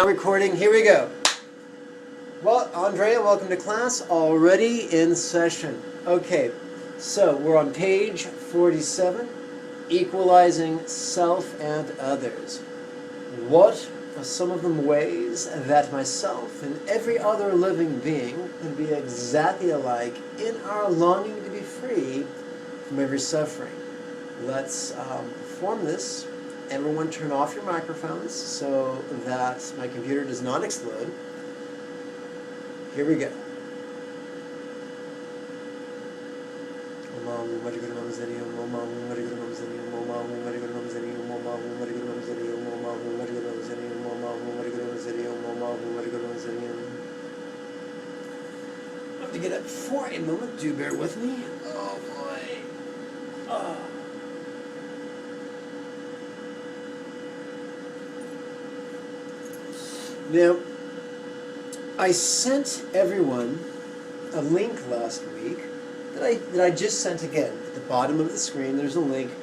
Now recording, here we go. Well, Andrea, welcome to class, already in session. Okay, so we're on page 47, equalizing self and others. What are some of the ways that myself and every other living being can be exactly alike in our longing to be free from every suffering? Let's perform this. Everyone turn off your microphones so that my computer does not explode. Here we go. I have to get up for a moment. Do bear with me. Oh boy. Oh. Now, I sent everyone a link last week that I just sent again. At the bottom of the screen, there's a link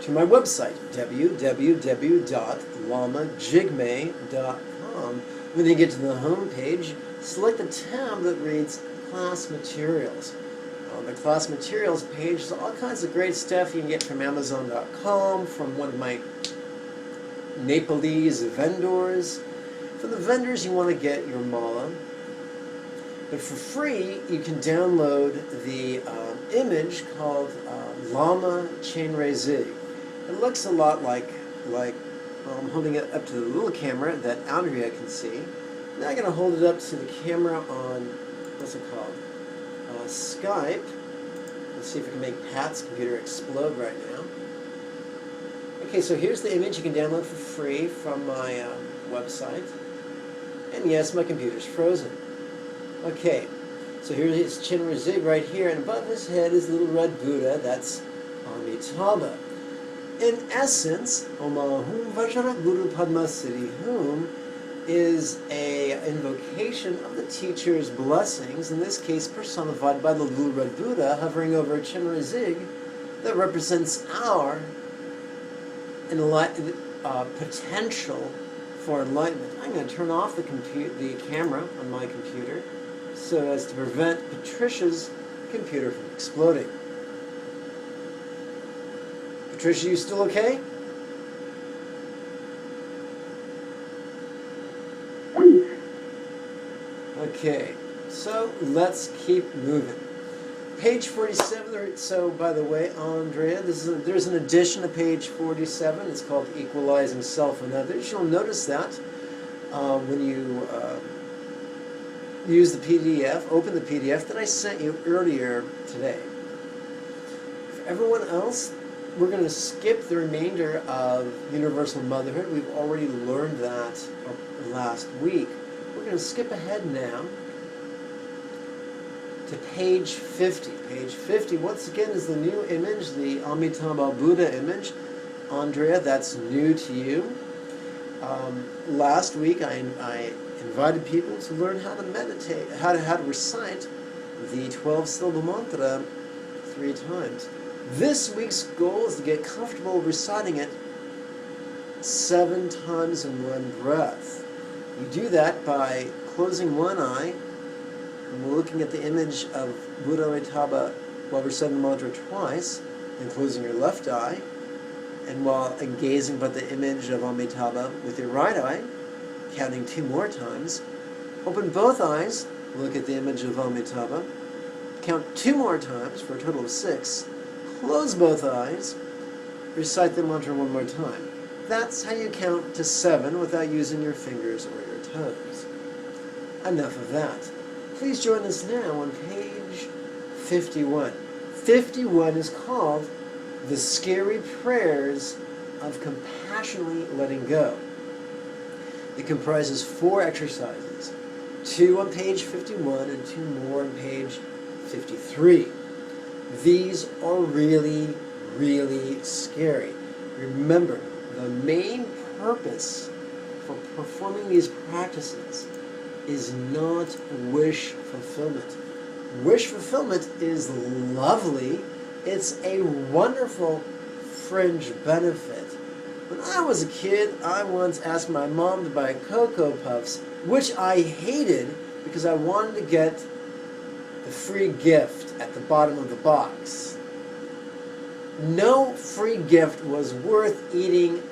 to my website, www.lamajigme.com. When you get to the home page, select the tab that reads Class Materials. On the Class Materials page, there's all kinds of great stuff you can get from Amazon.com, from one of my Nepalese vendors. From the vendors, you want to get your mala. But for free, you can download the image called Lama Chainray Zig. It looks a lot like I'm holding it up to the little camera that Andrea can see. Now I'm going to hold it up to the camera on, what's it called? Skype. Let's see if we can make Pat's computer explode right now. Okay, so here's the image you can download for free from my website. And yes, my computer's frozen. Okay, so here's his Chainray Zig right here, and above his head is a little red Buddha. That's Amitabha. In essence, Om Hum Vajra Guru Padma Siddhi Hum is an invocation of the teacher's blessings, in this case personified by the little red Buddha hovering over a Chainray Zig that represents our potential for enlightenment. I'm going to turn off the camera on my computer so as to prevent Patricia's computer from exploding. Patricia, you still okay? Okay, so let's keep moving. Page 47, so by the way, Andrea, there's an addition to page 47. It's called Equalizing Self and Others. You'll notice that when you use the PDF, open the PDF that I sent you earlier today. For everyone else, we're going to skip the remainder of Universal Motherhood. We've already learned that last week. We're going to skip ahead now to page 50. Page 50, once again, is the new image, the Amitabha Buddha image. Andrea, that's new to you. Last week, I invited people to learn how to meditate, how to recite the 12-syllable mantra 3 times. This week's goal is to get comfortable reciting it 7 times in one breath. You do that by closing one eye, and we're looking at the image of Buddha Amitabha while reciting the mantra twice, and closing your left eye, and while gazing by the image of Amitabha with your right eye, counting 2 more times, open both eyes, look at the image of Amitabha, count 2 more times for a total of 6, close both eyes, recite the mantra 1 more time. That's how you count to 7 without using your fingers or your toes. Enough of that. Please join us now on page 51. 51 is called The Scary Prayers of Compassionately Letting Go. It comprises 4 exercises, 2 on page 51 and 2 more on page 53. These are really, really scary. Remember, the main purpose for performing these practices is not wish fulfillment. Wish fulfillment is lovely. It's a wonderful fringe benefit. When I was a kid, I once asked my mom to buy Cocoa Puffs, which I hated because I wanted to get the free gift at the bottom of the box. No free gift was worth eating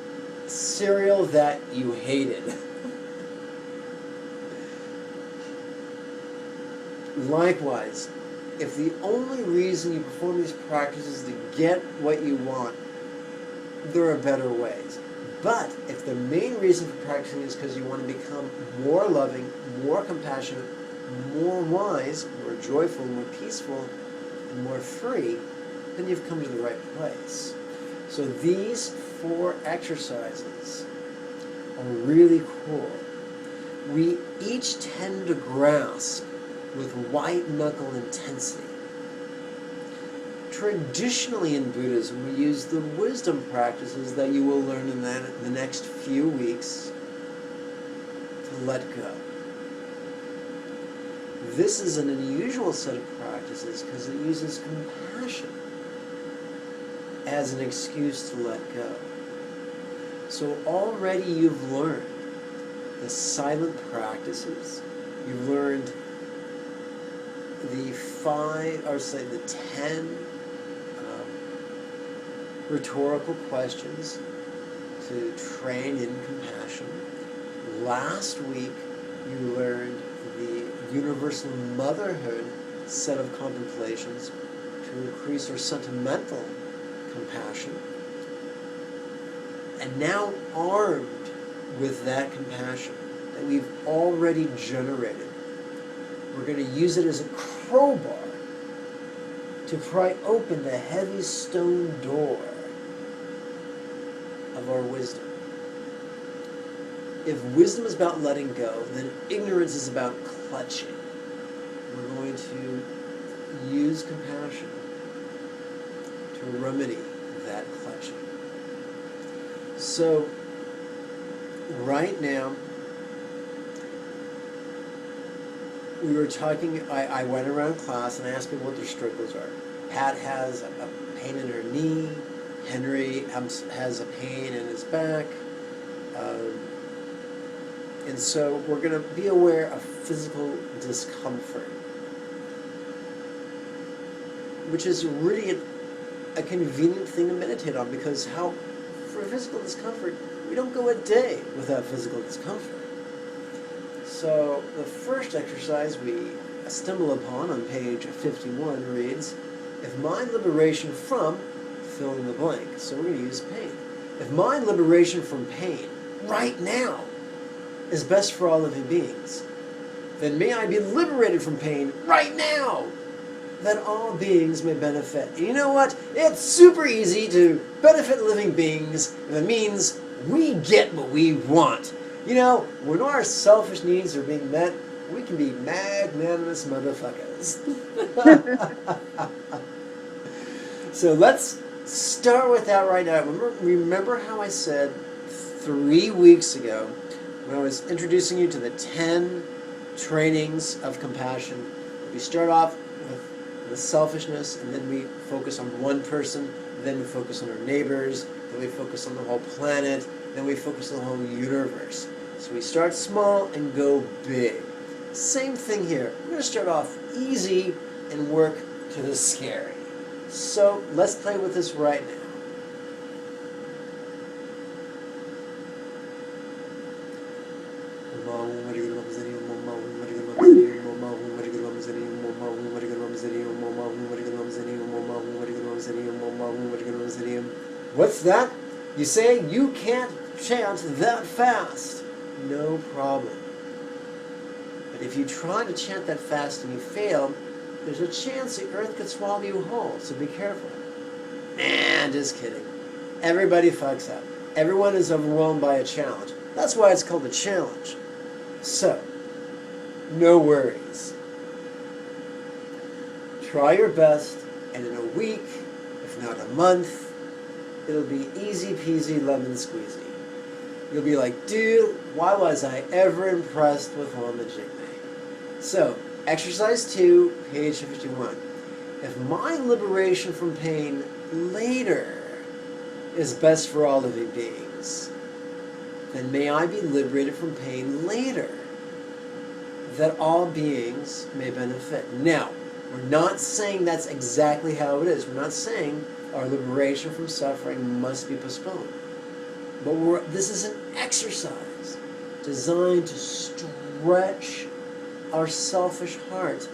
cereal that you hated. Likewise, if the only reason you perform these practices is to get what you want, there are better ways. But if the main reason for practicing is because you want to become more loving, more compassionate, more wise, more joyful, more peaceful, and more free, then you've come to the right place. So these 4 exercises are really cool. We each tend to grasp with white-knuckle intensity. Traditionally in Buddhism, we use the wisdom practices that you will learn in the next few weeks to let go. This is an unusual set of practices because it uses compassion as an excuse to let go. So already you've learned the silent practices. You've learned the 10 rhetorical questions to train in compassion. Last week, you learned the universal motherhood set of contemplations to increase our sentimental compassion. And now, armed with that compassion that we've already generated, we're going to use it as a crowbar to pry open the heavy stone door of our wisdom. If wisdom is about letting go, then ignorance is about clutching. We're going to use compassion to remedy that clutching. So, right now, we were talking, I went around class and I asked people what their struggles are. Pat has a pain in her knee. Henry has a pain in his back. And so we're going to be aware of physical discomfort, which is really a convenient thing to meditate on, because for physical discomfort, we don't go a day without physical discomfort. So the first exercise we stumble upon on page 51 reads, if mind liberation from, fill in the blank. So we're going to use pain. If mind liberation from pain right now is best for all living beings, then may I be liberated from pain right now, that all beings may benefit. And you know what? It's super easy to benefit living beings if it means we get what we want. You know, when our selfish needs are being met, we can be magnanimous motherfuckers. So let's start with that right now. Remember how I said 3 weeks ago, when I was introducing you to the 10 trainings of compassion, we start off with the selfishness, and then we focus on one person, then we focus on our neighbors, then we focus on the whole planet, then we focus on the whole universe. So we start small and go big. Same thing here. We're going to start off easy and work to the scary. So let's play with this right now. What's that? You say you can't chant that fast. No problem. But if you try to chant that fast and you fail, there's a chance the earth could swallow you whole, so be careful. Nah, just kidding. Everybody fucks up. Everyone is overwhelmed by a challenge. That's why it's called a challenge. So, no worries. Try your best, and in a week, if not a month, it'll be easy peasy lemon squeezy. You'll be like, dude, why was I ever impressed with Lama Jigme? So, exercise 2, page 51. If mind liberation from pain later is best for all living beings, beings, then may I be liberated from pain later, that all beings may benefit. Now, we're not saying that's exactly how it is. We're not saying our liberation from suffering must be postponed. But this is an exercise designed to stretch our selfish heart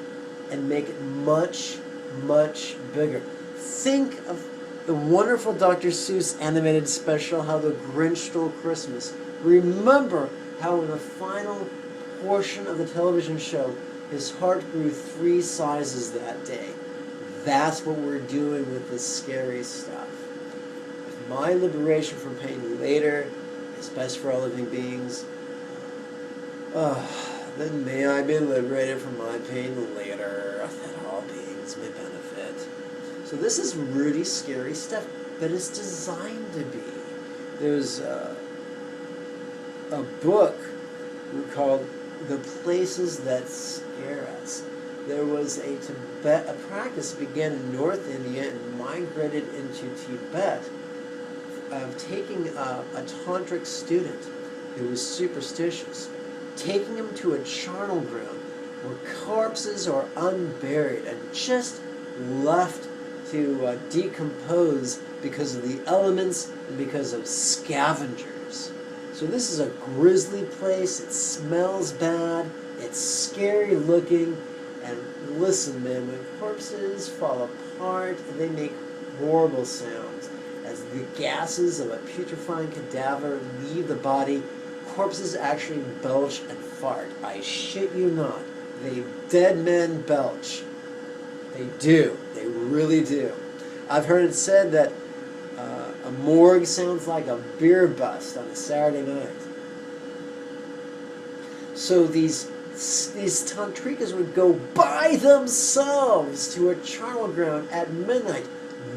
and make it much, much bigger. Think of the wonderful Dr. Seuss animated special, How the Grinch Stole Christmas. Remember how in the final portion of the television show, his heart grew 3 sizes that day. That's what we're doing with this scary stuff. If my liberation from pain later is best for all living beings, then may I be liberated from my pain later, that all beings may benefit. So this is really scary stuff, but it's designed to be. There's a book called The Places That Scare Us. There was a practice that began in North India and migrated into Tibet of taking a tantric student who was superstitious, taking him to a charnel ground where corpses are unburied and just left to decompose because of the elements and because of scavengers. So this is a grisly place. It smells bad. It's scary looking. And listen, man, when corpses fall apart, they make horrible sounds. As the gases of a putrefying cadaver leave the body, corpses actually belch and fart. I shit you not. Dead men belch. They do. They really do. I've heard it said that a morgue sounds like a beer bust on a Saturday night. So these tantrikas would go by themselves to a charnel ground at midnight.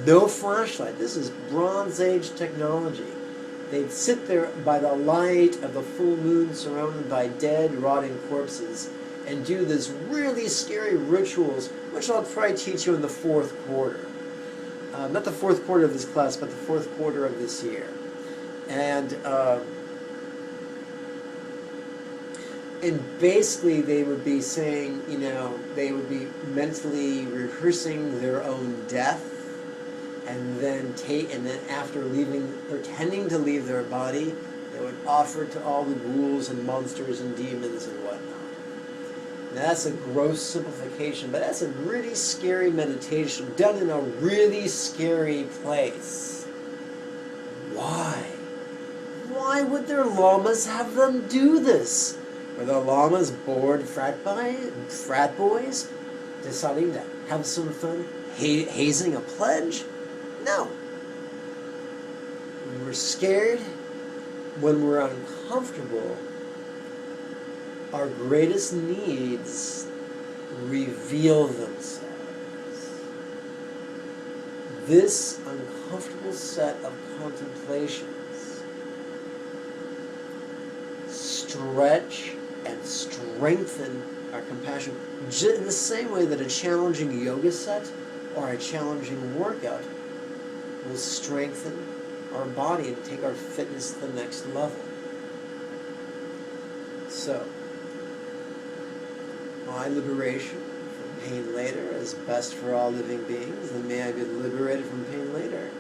No flashlight. This is Bronze Age technology. They'd sit there by the light of the full moon surrounded by dead, rotting corpses and do this really scary rituals, which I'll probably teach you in the 4th quarter. Not the 4th quarter of this class, but the 4th quarter of this year. And basically they would be saying, they would be mentally rehearsing their own death, and then after leaving, pretending to leave their body, they would offer it to all the ghouls and monsters and demons and whatnot. Now that's a gross simplification, but that's a really scary meditation done in a really scary place. Why? Why would their lamas have them do this? Were the lamas bored frat boys deciding to have some fun hazing a pledge? No. When we're scared, when we're uncomfortable, our greatest needs reveal themselves. This uncomfortable set of contemplations stretch and strengthen our compassion in the same way that a challenging yoga set or a challenging workout will strengthen our body and take our fitness to the next level. So, my liberation from pain later is best for all living beings, and may I be liberated from pain later,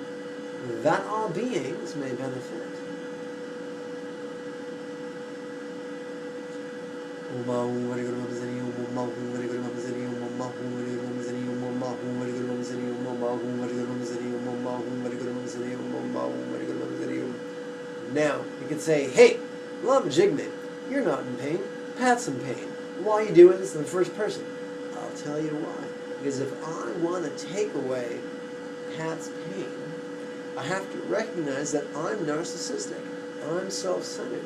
that all beings may benefit. Now, you could say, hey, Lama Jigme, you're not in pain, Pat's in pain. Why are you doing this in the first person? I'll tell you why. Because if I want to take away Pat's pain, I have to recognize that I'm narcissistic, I'm self-centered,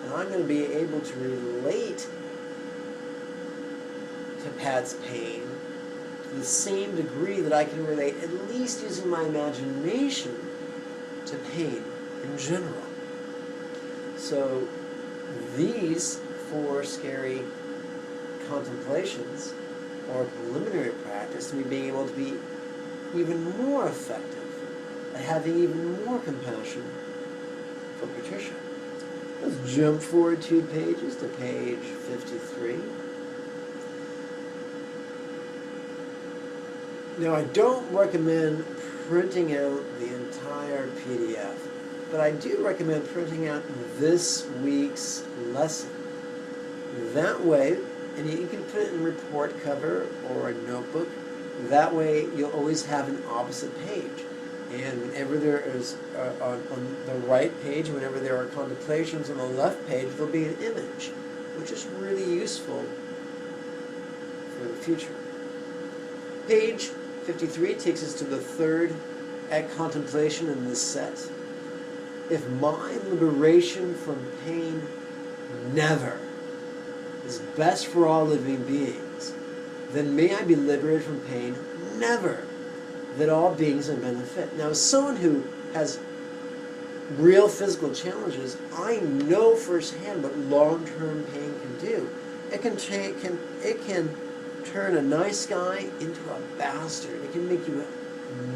and I'm going to be able to relate to Pat's pain to the same degree that I can relate, at least using my imagination, to pain in general. So these 4 scary contemplations or preliminary practice to me being able to be even more effective at having even more compassion for Patricia. Let's jump forward 2 pages to page 53. Now, I don't recommend printing out the entire PDF, but I do recommend printing out this week's lesson. That way, and you can put it in report cover or a notebook, that way you'll always have an opposite page. And whenever there is, on the right page, whenever there are contemplations on the left page, there'll be an image, which is really useful for the future. Page 53 takes us to the third contemplation in this set. If my liberation from pain never is best for all living beings, then may I be liberated from pain never, that all beings may benefit. Now, as someone who has real physical challenges, I know firsthand what long-term pain can do. It can turn a nice guy into a bastard. It can make you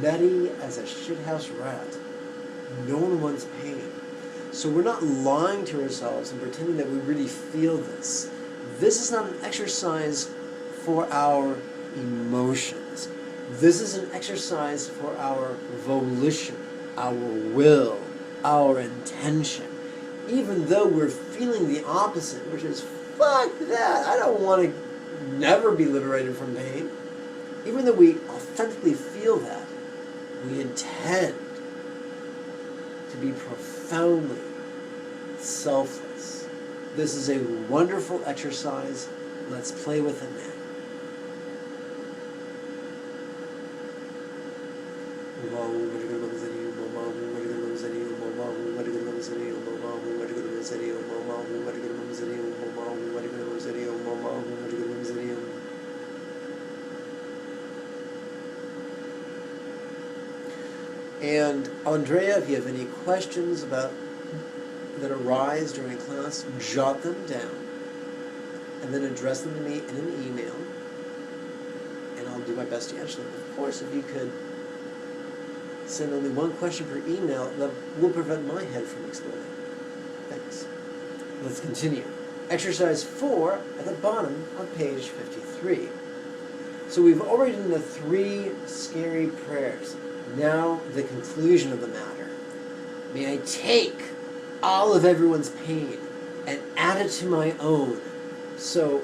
nutty as a shithouse rat. No one wants pain. So we're not lying to ourselves and pretending that we really feel this. This is not an exercise for our emotions. This is an exercise for our volition, our will, our intention. Even though we're feeling the opposite, which is, fuck that, I don't want to never be liberated from pain. Even though we authentically feel that, we intend to be profoundly selfless. This is a wonderful exercise. Let's play with it now. And Andrea, if you have any questions that arise during class, jot them down and then address them to me in an email, and I'll do my best to answer them. Of course, if you could send only one question per email, that will prevent my head from exploding. Thanks. Let's continue. Exercise 4 at the bottom of page 53. So we've already done the 3 scary prayers. Now the conclusion of the matter. May I take all of everyone's pain and add it to my own. So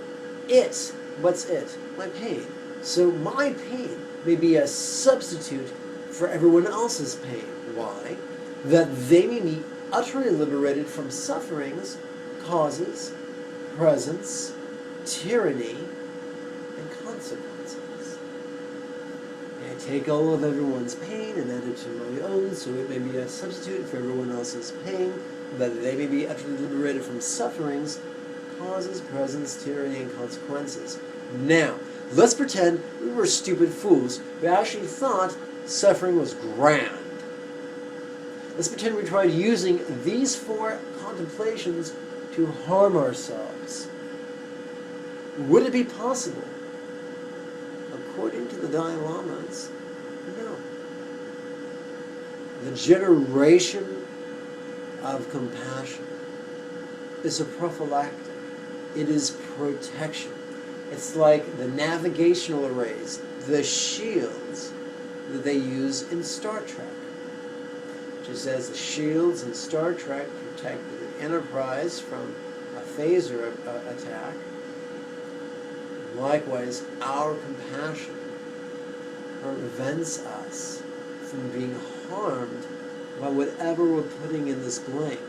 what's it? My pain. So my pain may be a substitute for everyone else's pain. Why? That they may be utterly liberated from sufferings, causes, presence, tyranny, and consequences. May I take all of everyone's pain and add it to my own, so it may be a substitute for everyone else's pain, that they may be utterly liberated from sufferings, causes, presence, tyranny, and consequences. Now, let's pretend we were stupid fools who actually thought suffering was grand. Let's pretend we tried using these 4 contemplations to harm ourselves. Would it be possible? According to the Dalai Lamas, no. The generation of compassion is a prophylactic. It is protection. It's like the navigational arrays, the shields that they use in Star Trek. Just as the shields in Star Trek protect the Enterprise from a phaser attack, likewise, our compassion prevents us from being harmed by whatever we're putting in this blank.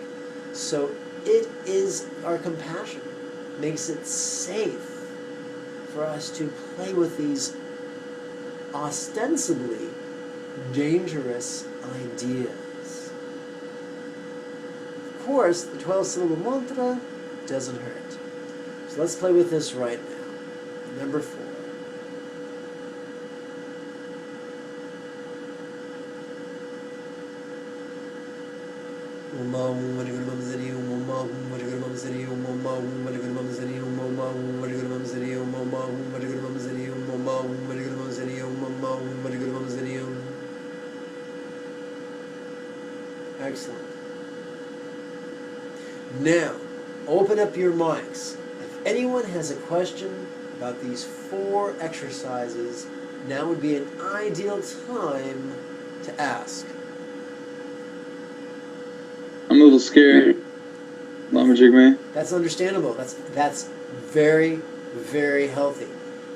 So it is our compassion makes it safe for us to play with these ostensibly dangerous ideas. Of course, the 12-syllable mantra doesn't hurt. So let's play with this right now. Number 4. Excellent. Now, open up your mics. If anyone has a question about these 4 exercises, now would be an ideal time to ask. I'm a little scared. Lama Jigme. That's understandable. That's very, very healthy.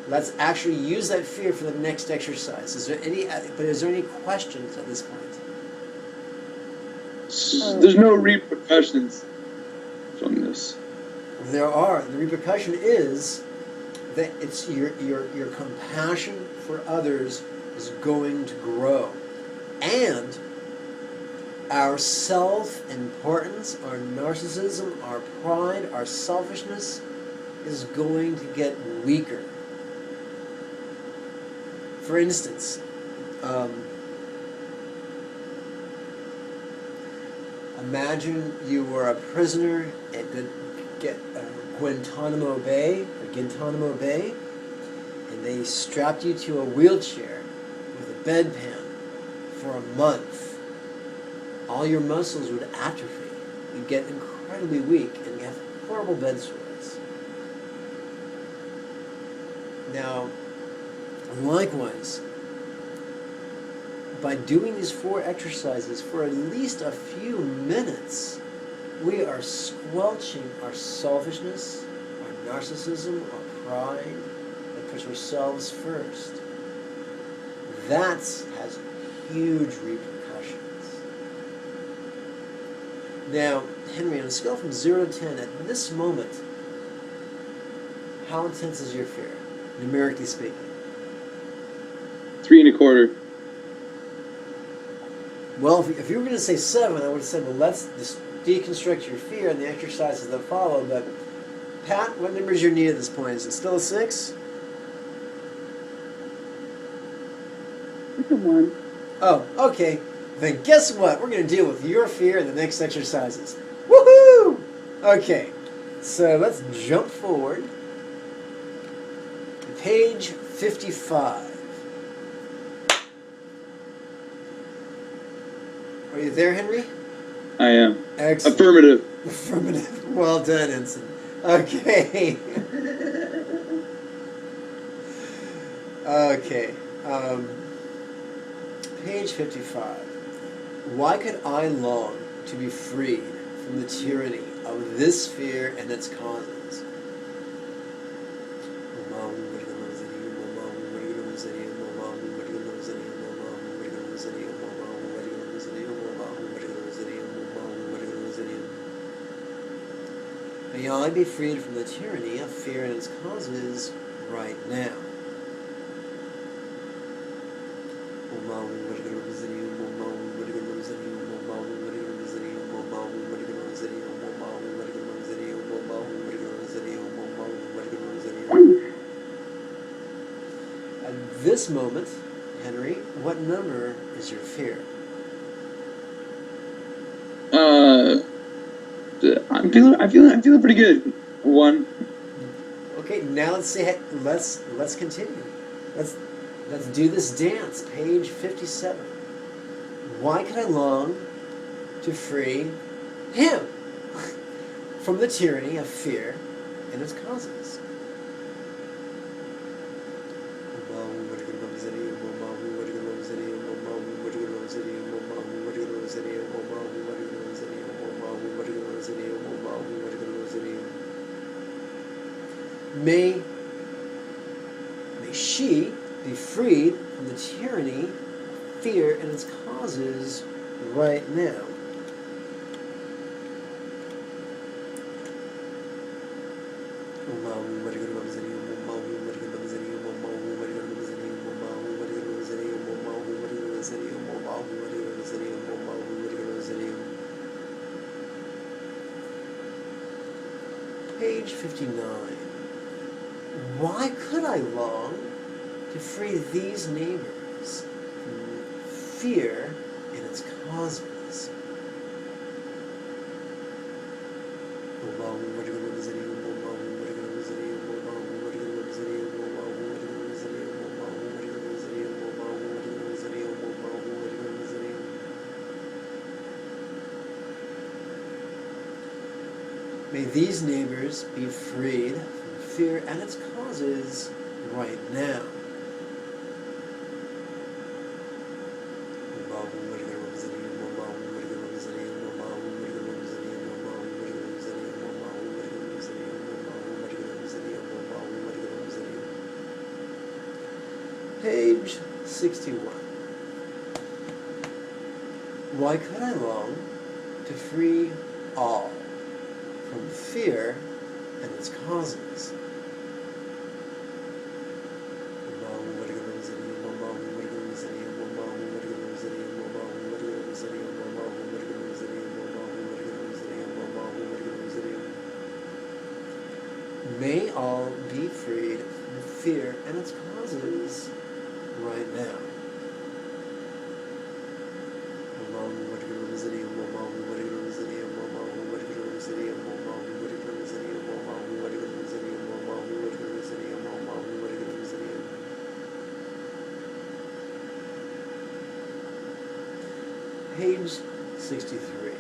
Let's actually use that fear for the next exercise. Is there any questions at this point? There's no repercussions from this. There are. The repercussion is that it's your compassion for others is going to grow, and our self-importance, our narcissism, our pride, our selfishness is going to get weaker. For instance, imagine you were a prisoner at Guantanamo Bay, and they strapped you to a wheelchair with a bedpan for a month. All your muscles would atrophy. You'd get incredibly weak and have horrible bed sores. Now, likewise, by doing these 4 exercises for at least a few minutes, we are squelching our selfishness, our narcissism, our pride that puts ourselves first. That has huge repercussions. Now, Henry, on a scale from 0 to 10, at this moment, how intense is your fear, numerically speaking? 3 1/4. Well, if you were going to say 7, I would have said, well, let's just deconstruct your fear and the exercises that follow. But, Pat, what number is your need at this point? Is it still a 6? It's a 1. Oh, okay. Then guess what? We're going to deal with your fear in the next exercises. Woohoo! Okay, so let's jump forward. Page 55. Are you there, Henry? I am. Excellent. Affirmative. Affirmative. Well done, Ensign. Okay. Okay. Page 55. Why could I long to be freed from the tyranny of this fear and its causes? May I be freed from the tyranny of fear and its causes right now. At this moment, Henry, what number is your fear? I'm feeling pretty good. 1. Okay, now let's continue. Let's do this dance. Page 57. Why can I long to free him from the tyranny of fear and its causes? May she be freed from the tyranny, fear, and its causes right now. Page 59. Why could I long to free these neighbors from fear and its causes? May these neighbors be freed from fear and its causes right now. Page 61. Why could I long to free all from fear and its causes? May all be freed from fear and its causes right now. Page 63.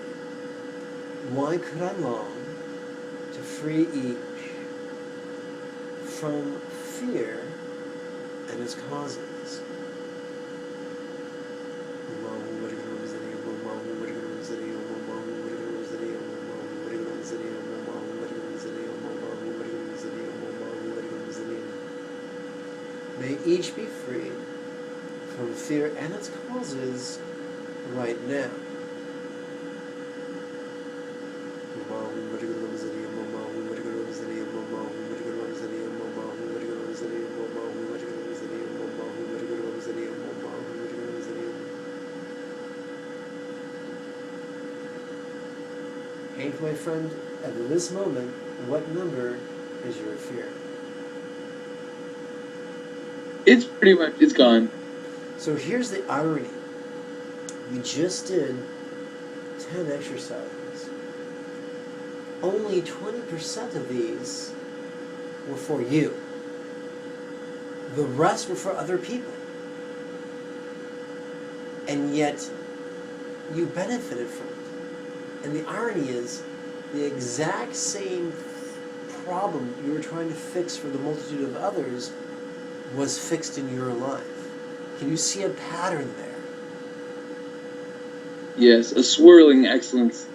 Why could I long to free each from fear and its causes? May each be freed from fear and its causes right now. Hank, my friend, at this moment, what number is your fear? It's pretty much, it's gone. So here's the irony. We just did 10 exercises. Only 20% of these were for you. The rest were for other people. And yet, you benefited from it. And the irony is, the exact same problem you were trying to fix for the multitude of others was fixed in your life. Can you see a pattern there? Yes, a swirling excellence.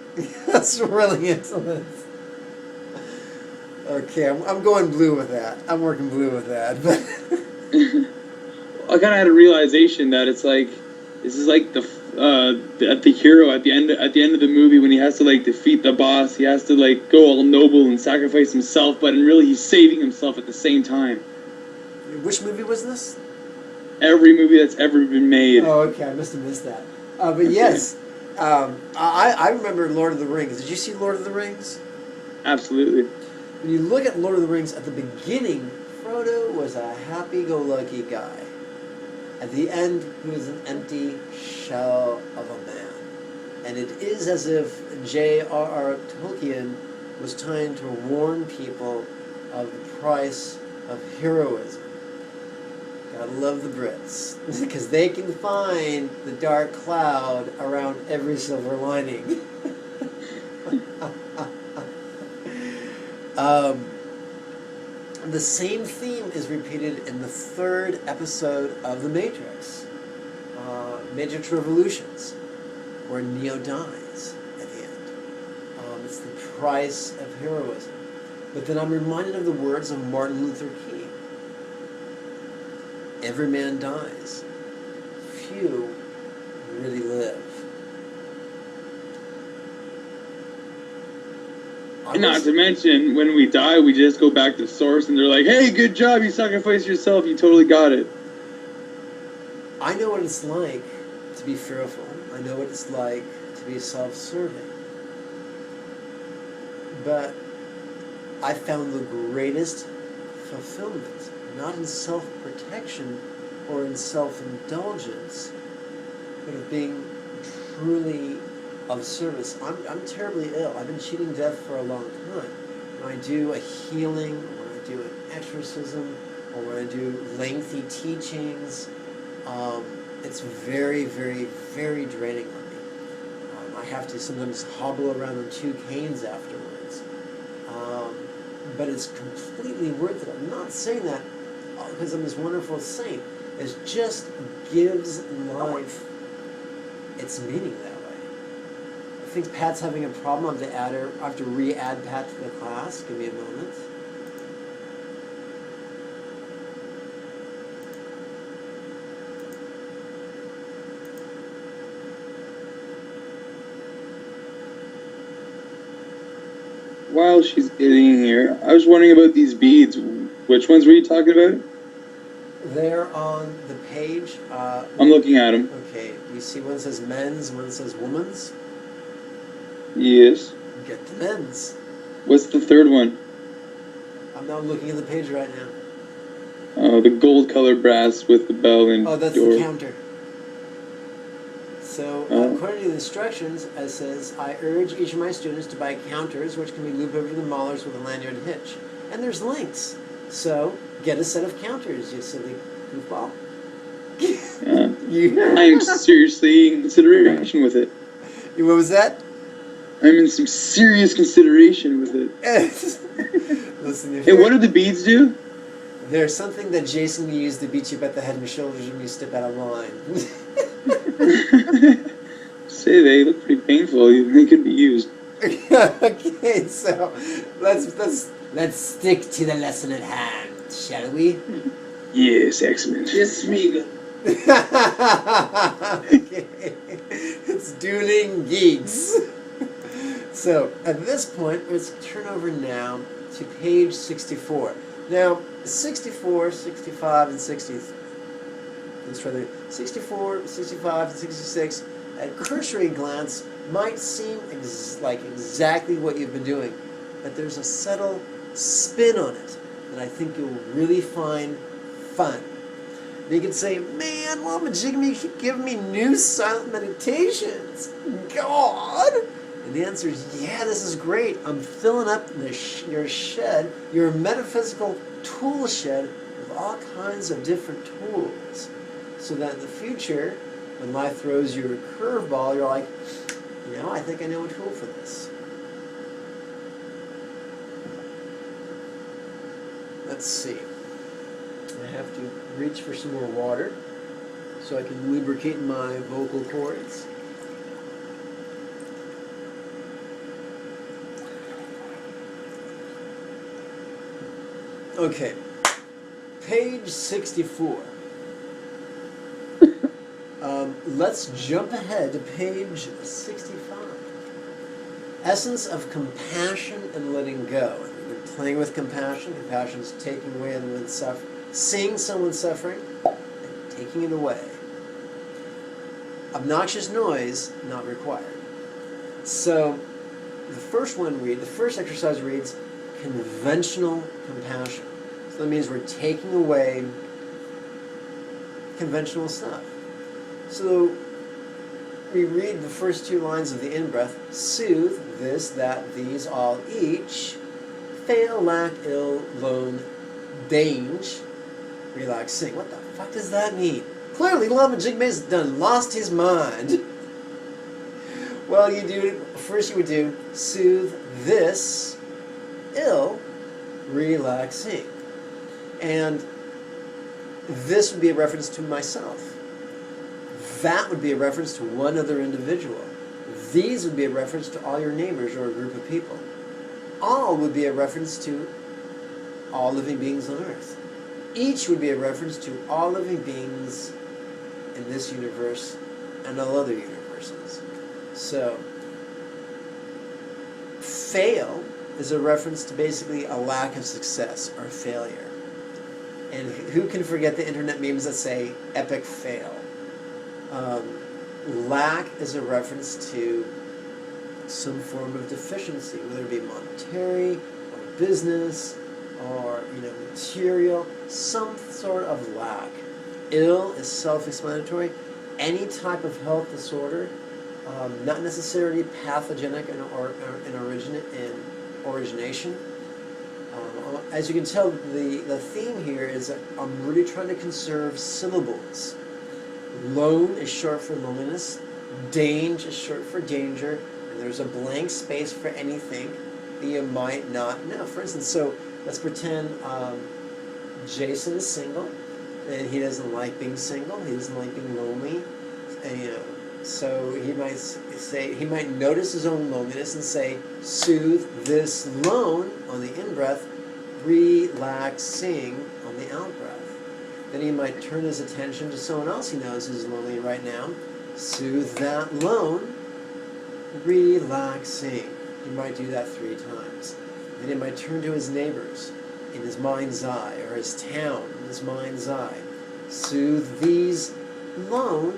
Swirling excellence. Okay, I'm going blue with that. I'm working blue with that. But I kind of had a realization that it's like, this is like the hero at the end of the movie when he has to like defeat the boss. He has to like go all noble and sacrifice himself, but in really he's saving himself at the same time. Which movie was this? Every movie that's ever been made. Oh, okay, I must have missed that. But yes, I remember Lord of the Rings. Did you see Lord of the Rings? Absolutely. When you look at Lord of the Rings, at the beginning, Frodo was a happy-go-lucky guy. At the end, he was an empty shell of a man. And it is as if J.R.R. Tolkien was trying to warn people of the price of heroism. Gotta love the Brits, because they can find the dark cloud around every silver lining. The same theme is repeated in the third episode of The Matrix, Matrix Revolutions, where Neo dies at the end. It's the price of heroism. But then I'm reminded of the words of Martin Luther King. Every man dies. Few really live. And not to mention, when we die, we just go back to source, and they're like, hey, good job, you sacrificed yourself, you totally got it. I know what it's like to be fearful. I know what it's like to be self-serving. But I found the greatest fulfillment, not in self-protection or in self-indulgence, but of being truly of service. I'm terribly ill. I've been cheating death for a long time. When I do a healing, or when I do an exorcism, or when I do lengthy teachings, it's very, very, very draining on me. I have to sometimes hobble around on two canes afterwards. but it's completely worth it. I'm not saying that because I'm this wonderful saint. It just gives life its meaning that way. I think Pat's having a problem. I have to re-add Pat to the class. Give me a moment. While she's getting here, I was wondering about these beads. Which ones were you talking about? They're on the page. I'm looking at them. Okay, you see one says men's and one says woman's? Yes. Get the men's. What's the third one? I'm now looking at the page right now. Oh, the gold colored brass with the bell and Oh, that's door. the counter. So, according to the instructions, it says, I urge each of my students to buy counters, which can be looped over the maulers with a lanyard hitch. And there's links. So, get a set of counters, you silly goofball. I am seriously in consideration with it. What was that? I'm in some serious consideration with it. Listen, And what do the beads do? There's something that Jason can use to beat you up the head and shoulders when you step out of line. Say they look pretty painful. They could be used. Okay, so let's stick to the lesson at hand, shall we? Yes, excellent. Yes, amigo. Okay. It's dueling geeks. So at this point, let's turn over now to page 64. Now, 64, 65, and 60. Let's try 64, 65, and 66. At cursory glance, might seem like exactly what you've been doing, but there's a subtle spin on it that I think you'll really find fun. You can say, man, Lama Jigme keep giving me new silent meditations. God! And the answer is, yeah, this is great. I'm filling up your shed, your metaphysical tool shed, with all kinds of different tools. So that in the future, when life throws you a curveball, you're like, I think I know a tool for this. Let's see. I have to reach for some more water so I can lubricate my vocal cords. Okay, page 64. Let's jump ahead to page 65. Essence of compassion and letting go. We've been playing with compassion. Compassion is taking away anyone's suffering, seeing someone suffering, and taking it away. Obnoxious noise, not required. So, the first exercise reads, conventional compassion. So that means we're taking away conventional stuff. So we read the first two lines of the in-breath, soothe, this, that, these, all, each, fail, lack, ill, lone, dange, relaxing. What the fuck does that mean? Clearly Lama Jigme's lost his mind. Well, first you would do, soothe, this, ill, relaxing. And this would be a reference to myself. That would be a reference to one other individual. These would be a reference to all your neighbors or a group of people. All would be a reference to all living beings on earth. Each would be a reference to all living beings in this universe and all other universes. So, fail is a reference to basically a lack of success or failure. And who can forget the internet memes that say, epic fail? Lack is a reference to some form of deficiency, whether it be monetary, or business, or material, some sort of lack. Ill is self-explanatory. Any type of health disorder, not necessarily pathogenic in origination. As you can tell, the theme here is that I'm really trying to conserve syllables. Lone is short for loneliness. Dange is short for danger. And there's a blank space for anything that you might not know. For instance, so Let's pretend Jason is single, and he doesn't like being single. He doesn't like being lonely. And, so he might say, he might notice his own loneliness and say, soothe this lone on the in-breath, relaxing on the out-breath. Then he might turn his attention to someone else he knows is lonely right now. Soothe that lone, relaxing. He might do that 3 times. Then he might turn to his neighbors in his mind's eye, or his town in his mind's eye. Soothe these lone,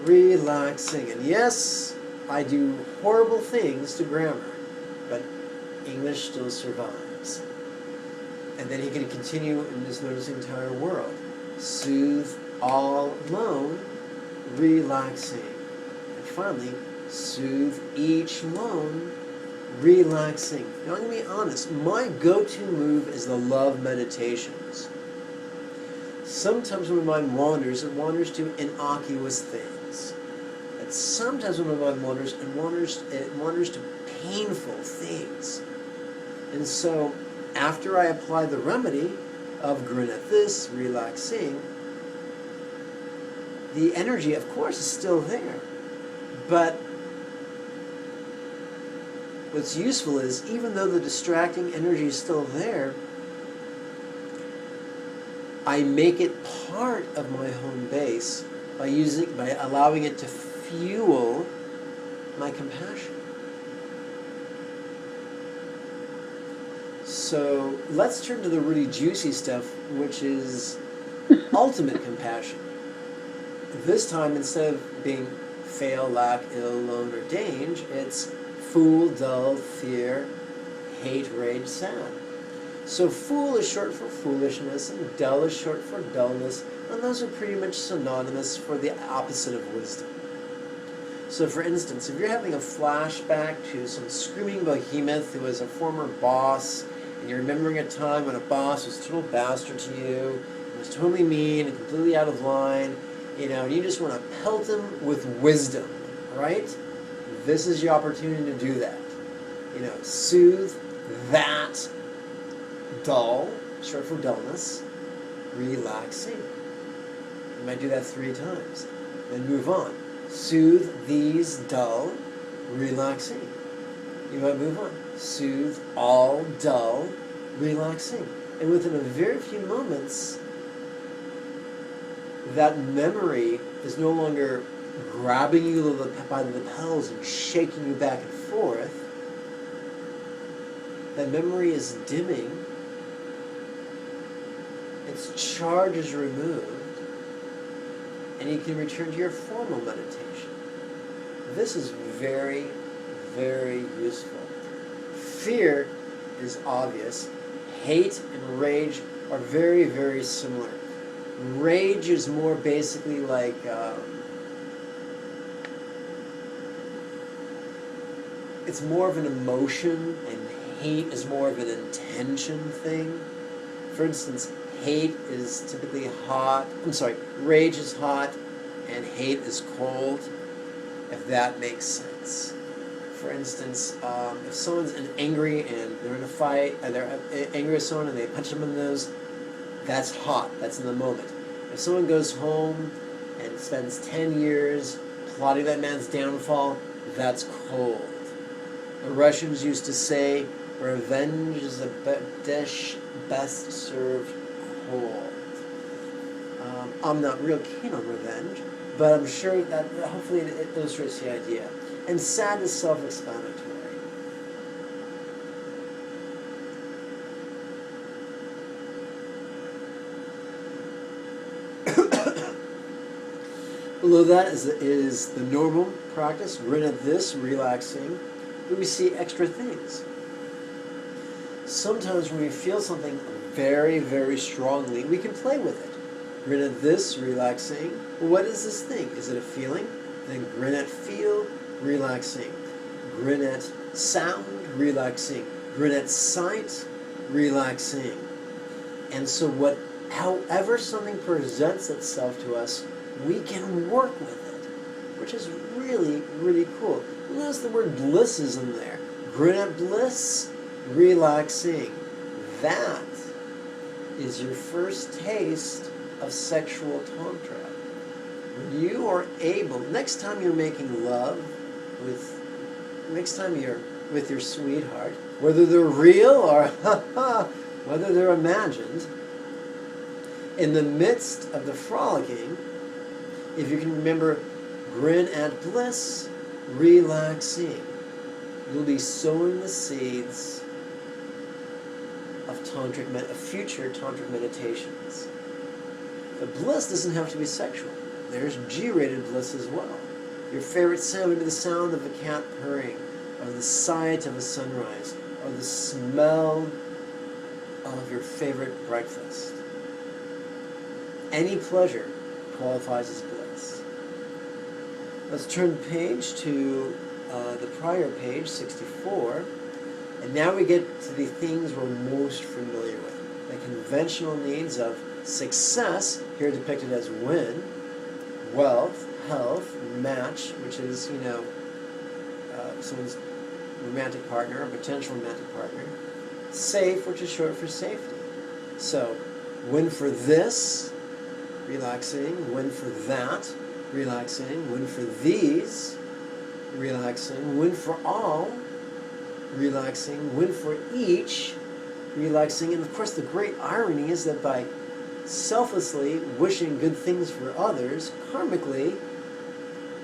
relaxing. And yes, I do horrible things to grammar, but English still survives. And then he can continue and just notice the entire world. Soothe all lone, relaxing. And finally, soothe each lone, relaxing. Now I'm going to be honest, my go-to move is the love meditations. Sometimes when my mind wanders, it wanders to innocuous things. But sometimes when my mind wanders, it wanders to painful things. And so, after I apply the remedy of grin at this, relaxing, the energy, of course, is still there. But what's useful is, even though the distracting energy is still there, I make it part of my home base by allowing it to fuel my compassion. So let's turn to the really juicy stuff, which is ultimate compassion. This time, instead of being fail, lack, ill, lone, or dange, it's fool, dull, fear, hate, rage, sad. So fool is short for foolishness, and dull is short for dullness, and those are pretty much synonymous for the opposite of wisdom. So for instance, if you're having a flashback to some screaming behemoth who was a former boss, and you're remembering a time when a boss was a total bastard to you, and was totally mean and completely out of line, and you just want to pelt him with wisdom, right? This is your opportunity to do that. Soothe that dull, short for dullness, relaxing. You might do that 3 times. Then move on. Soothe these dull, relaxing. You might move on. Soothe all dull, relaxing. And within a very few moments, that memory is no longer grabbing you by the lapels and shaking you back and forth. That memory is dimming. Its charge is removed, and you can return to your formal meditation. This is very, very useful. Fear is obvious. Hate and rage are very, very similar. Rage is more basically like it's more of an emotion, and hate is more of an intention thing. For instance, hate is typically hot. Rage is hot, and hate is cold, if that makes sense. For instance, if someone's angry and they're in a fight, and they're angry with someone and they punch them in the nose, that's hot. That's in the moment. If someone goes home and spends 10 years plotting that man's downfall, that's cold. The Russians used to say, revenge is a dish best served cold. I'm not real keen on revenge, but I'm sure that hopefully it illustrates the idea. And sad is self-explanatory. Below that is the normal practice. Grin at this, relaxing. But we see extra things. Sometimes when we feel something very, very strongly, we can play with it. Grin at this, relaxing. Well, what is this thing? Is it a feeling? Then grin at feel, relaxing. Grin at sound, relaxing. Grin at sight, relaxing. And so however something presents itself to us, we can work with it, which is really, really cool. Notice the word bliss is in there. Grin at bliss, relaxing. that is your first taste of sexual tantra. When you are able, next time you're making love next time you're with your sweetheart, whether they're real or whether they're imagined, in the midst of the frolicking, if you can remember, grin at bliss, relaxing, you'll be sowing the seeds of future tantric meditations. But bliss doesn't have to be sexual. There's G-rated bliss as well. Your favorite sound, maybe the sound of a cat purring, or the sight of a sunrise, or the smell of your favorite breakfast. Any pleasure qualifies as bliss. Let's turn the page to the prior page, 64, and now we get to the things we're most familiar with. The conventional needs of success, here depicted as win, wealth, health, match, which is, someone's romantic partner, or potential romantic partner. Safe, which is short for safety. So, win for this, relaxing. Win for that, relaxing. Win for these, relaxing. Win for all, relaxing. Win for each, relaxing. And of course, the great irony is that by selflessly wishing good things for others, karmically,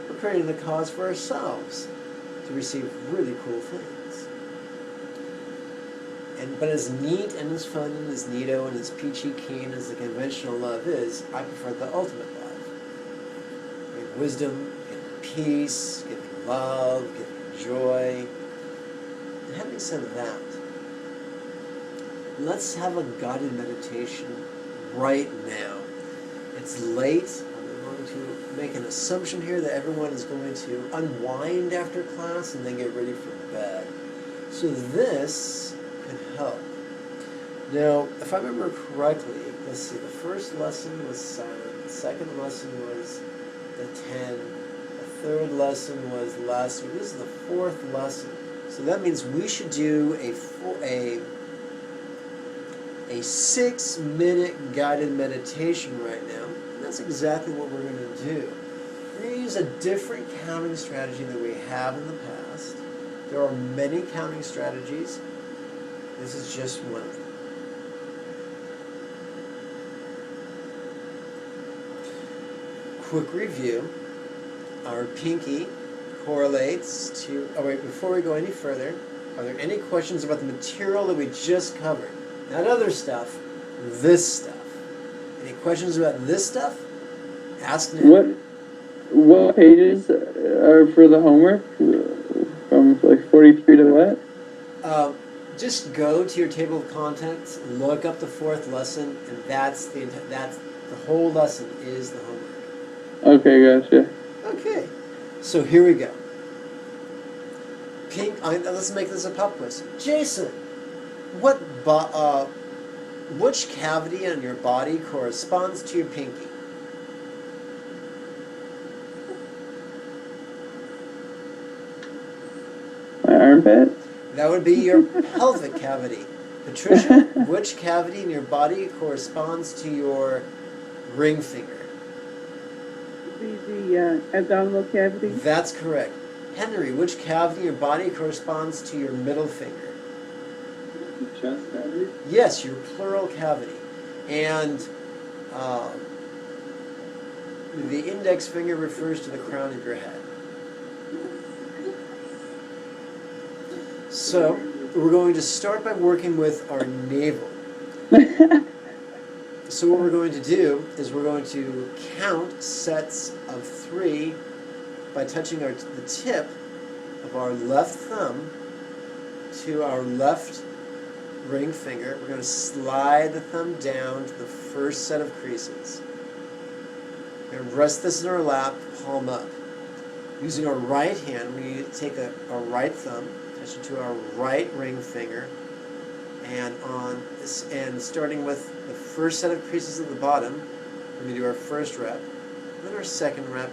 we're creating the cause for ourselves to receive really cool things. But as neat and as fun and as neato and as peachy keen as the conventional love is, I prefer the ultimate love. Giving wisdom, giving peace, giving love, giving joy. And having said that, let's have a guided meditation right now. It's late. I'm going to make an assumption here that everyone is going to unwind after class and then get ready for bed. So this could help. Now, if I remember correctly, let's see, the first lesson was silent, the second lesson was the 10, the third lesson was last week. This is the fourth lesson. So that means we should do a 6-minute guided meditation right now. And that's exactly what we're going to do. We're going to use a different counting strategy than we have in the past. There are many counting strategies. This is just one of them. Quick review. Our pinky correlates to... Oh wait, before we go any further, are there any questions about the material that we just covered? Not other stuff, this stuff. Any questions about this stuff? Ask now. What pages are for the homework? From like 43 to what? Just go to your table of contents, look up the fourth lesson, and that's the whole lesson is the homework. Okay, gotcha. Okay, so here we go. Let's make this a pop quiz. Jason, which cavity on your body corresponds to your pinky? My armpit? That would be your pelvic cavity. Patricia, which cavity in your body corresponds to your ring finger? The abdominal cavity. That's correct. Henry, which cavity in your body corresponds to your middle finger? Chest cavity? Yes, your pleural cavity. And the index finger refers to the crown of your head. So, we're going to start by working with our navel. So what we're going to do is we're going to count sets of 3 by touching the tip of our left thumb to our left ring finger. We're going to slide the thumb down to the first set of creases. We're going to rest this in our lap, palm up. Using our right hand, we take our right thumb, touch it to our right ring finger, and starting with the first set of creases at the bottom, we're going to do our first rep, then our second rep,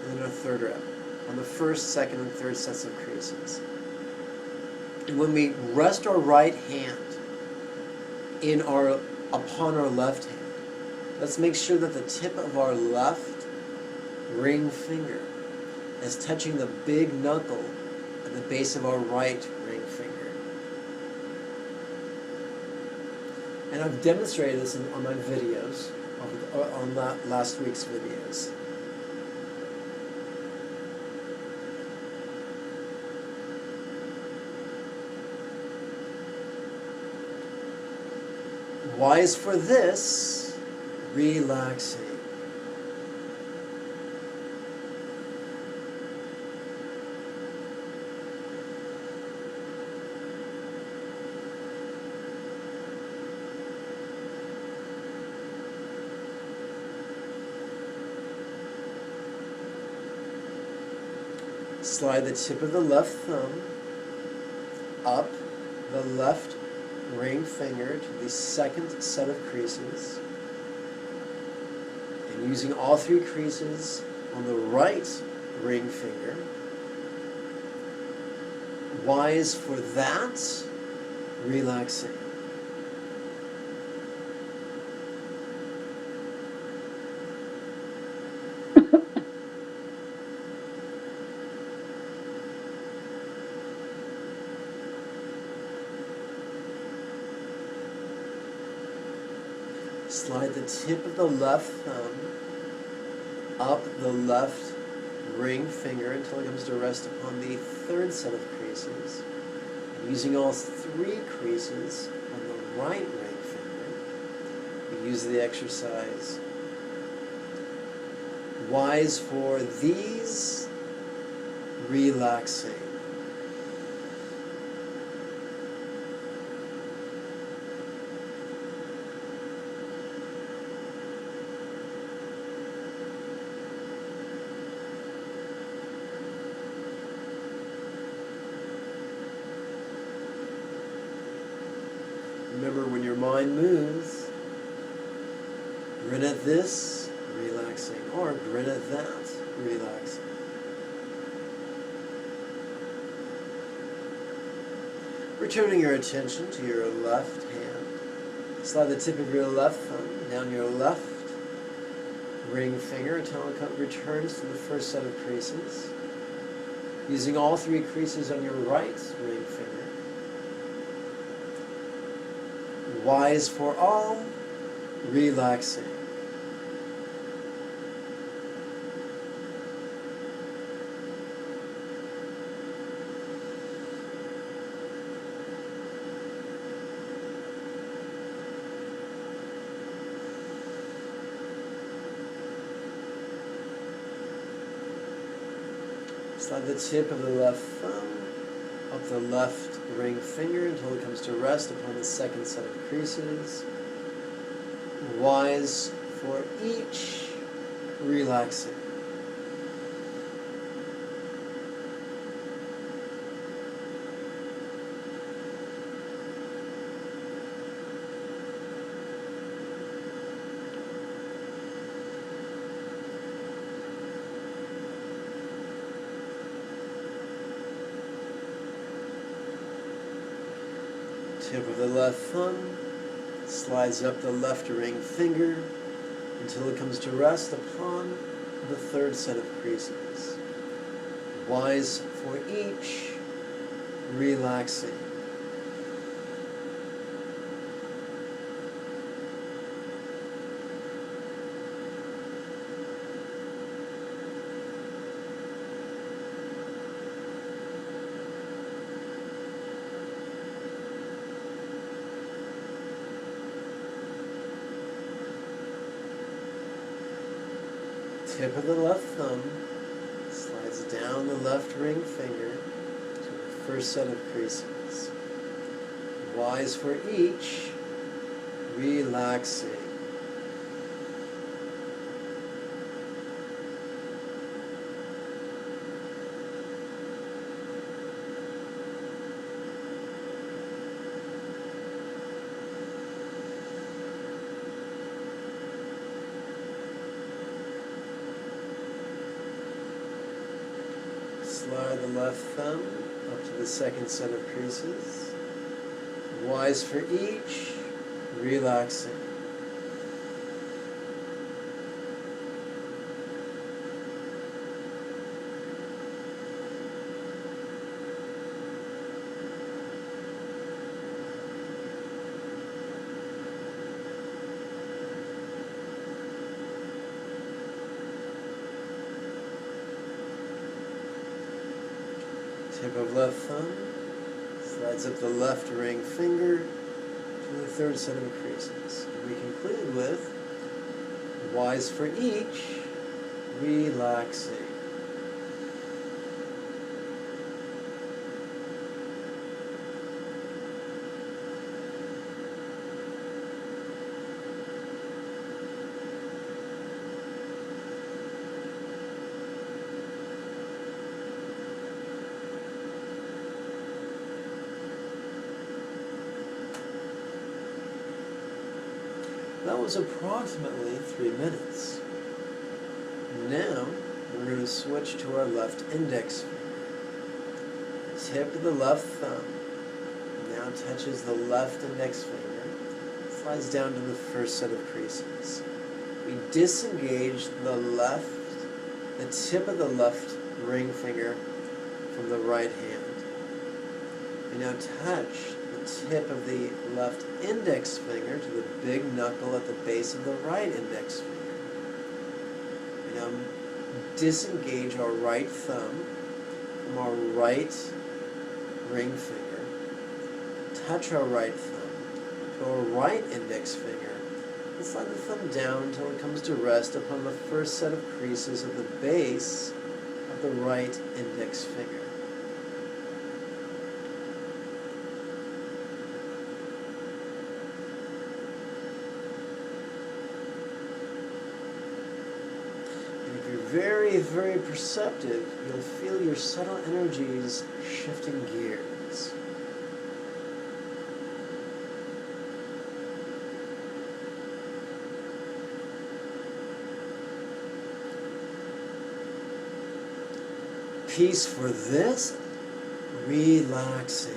and then our third rep on the first, second, and third sets of creases. And when we rest our right hand upon our left hand. Let's make sure that the tip of our left ring finger is touching the big knuckle at the base of our right ring finger. And I've demonstrated this on my videos, on last week's videos. Y is for this, relaxing. Slide the tip of the left thumb up the left ring finger to the second set of creases, and using all three creases on the right ring finger. Y is for that, relaxing. Slide the tip of the left thumb up the left ring finger until it comes to rest upon the third set of creases. And using all three creases on the right ring finger, we use the exercise. Y is for these, relaxing. Remember, when your mind moves, grin at this, relaxing, or grin at that, relaxing. Returning your attention to your left hand. Slide the tip of your left thumb down your left ring finger until it returns to the first set of creases. Using all three creases on your right ring finger. Y is for all, relaxing. Slide the tip of the left thumb up the left ring finger until it comes to rest upon the second set of creases. Y is for each, relaxing. Tip of the left thumb slides up the left ring finger until it comes to rest upon the third set of creases. Y is for each, relaxing. Tip of the left thumb slides down the left ring finger to the first set of creases. Y is for each, relaxing. Slide the left thumb up to the second set of creases. Y is for each, relaxing. Tip of left thumb slides up the left ring finger to the third set of creases. And we conclude with wise for each, relaxing. That was approximately 3 minutes. Now, we're going to switch to our left index finger. The tip of the left thumb now touches the left index finger, slides down to the first set of creases. We disengage the tip of the left ring finger from the right hand. We now touch the tip of the left index finger to the big knuckle at the base of the right index finger. We now disengage our right thumb from our right ring finger, touch our right thumb to our right index finger, and slide the thumb down until it comes to rest upon the first set of creases at the base of the right index finger. Very, very perceptive, you'll feel your subtle energies shifting gears. Peace for this, relaxing.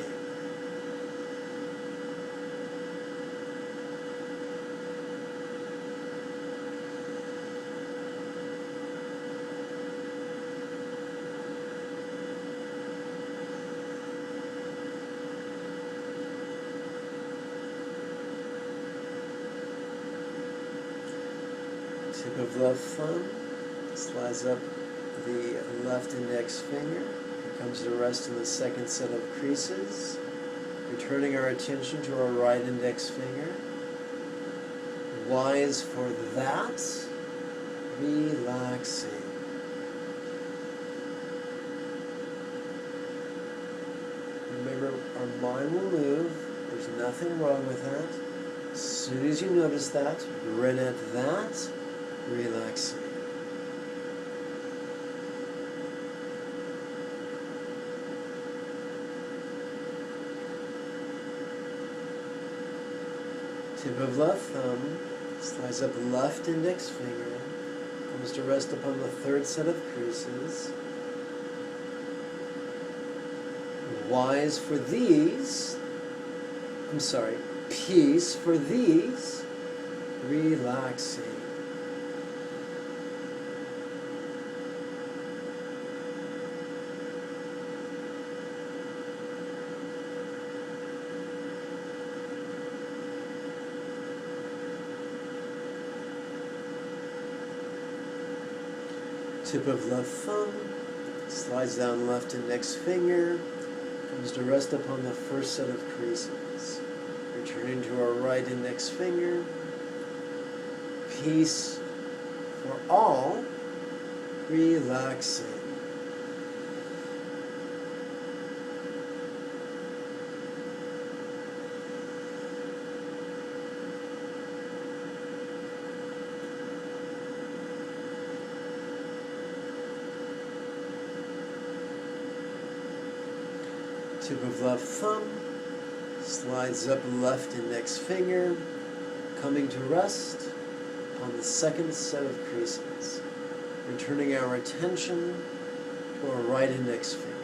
Tip of left thumb slides up the left index finger. It comes to rest in the second set of creases. Returning our attention to our right index finger. Wise for that, relaxing. Remember, our mind will move. There's nothing wrong with that. As soon as you notice that, grin at that, relaxing. Tip of left thumb slides up the left index finger, comes to rest upon the third set of creases. Wise for these, peace for these, relaxing. Tip of left thumb slides down left index finger, comes to rest upon the first set of creases. Returning to our right index finger. Peace for all, relaxing. Tip of left thumb slides up left index finger, coming to rest on the second set of creases, returning our attention to our right index finger.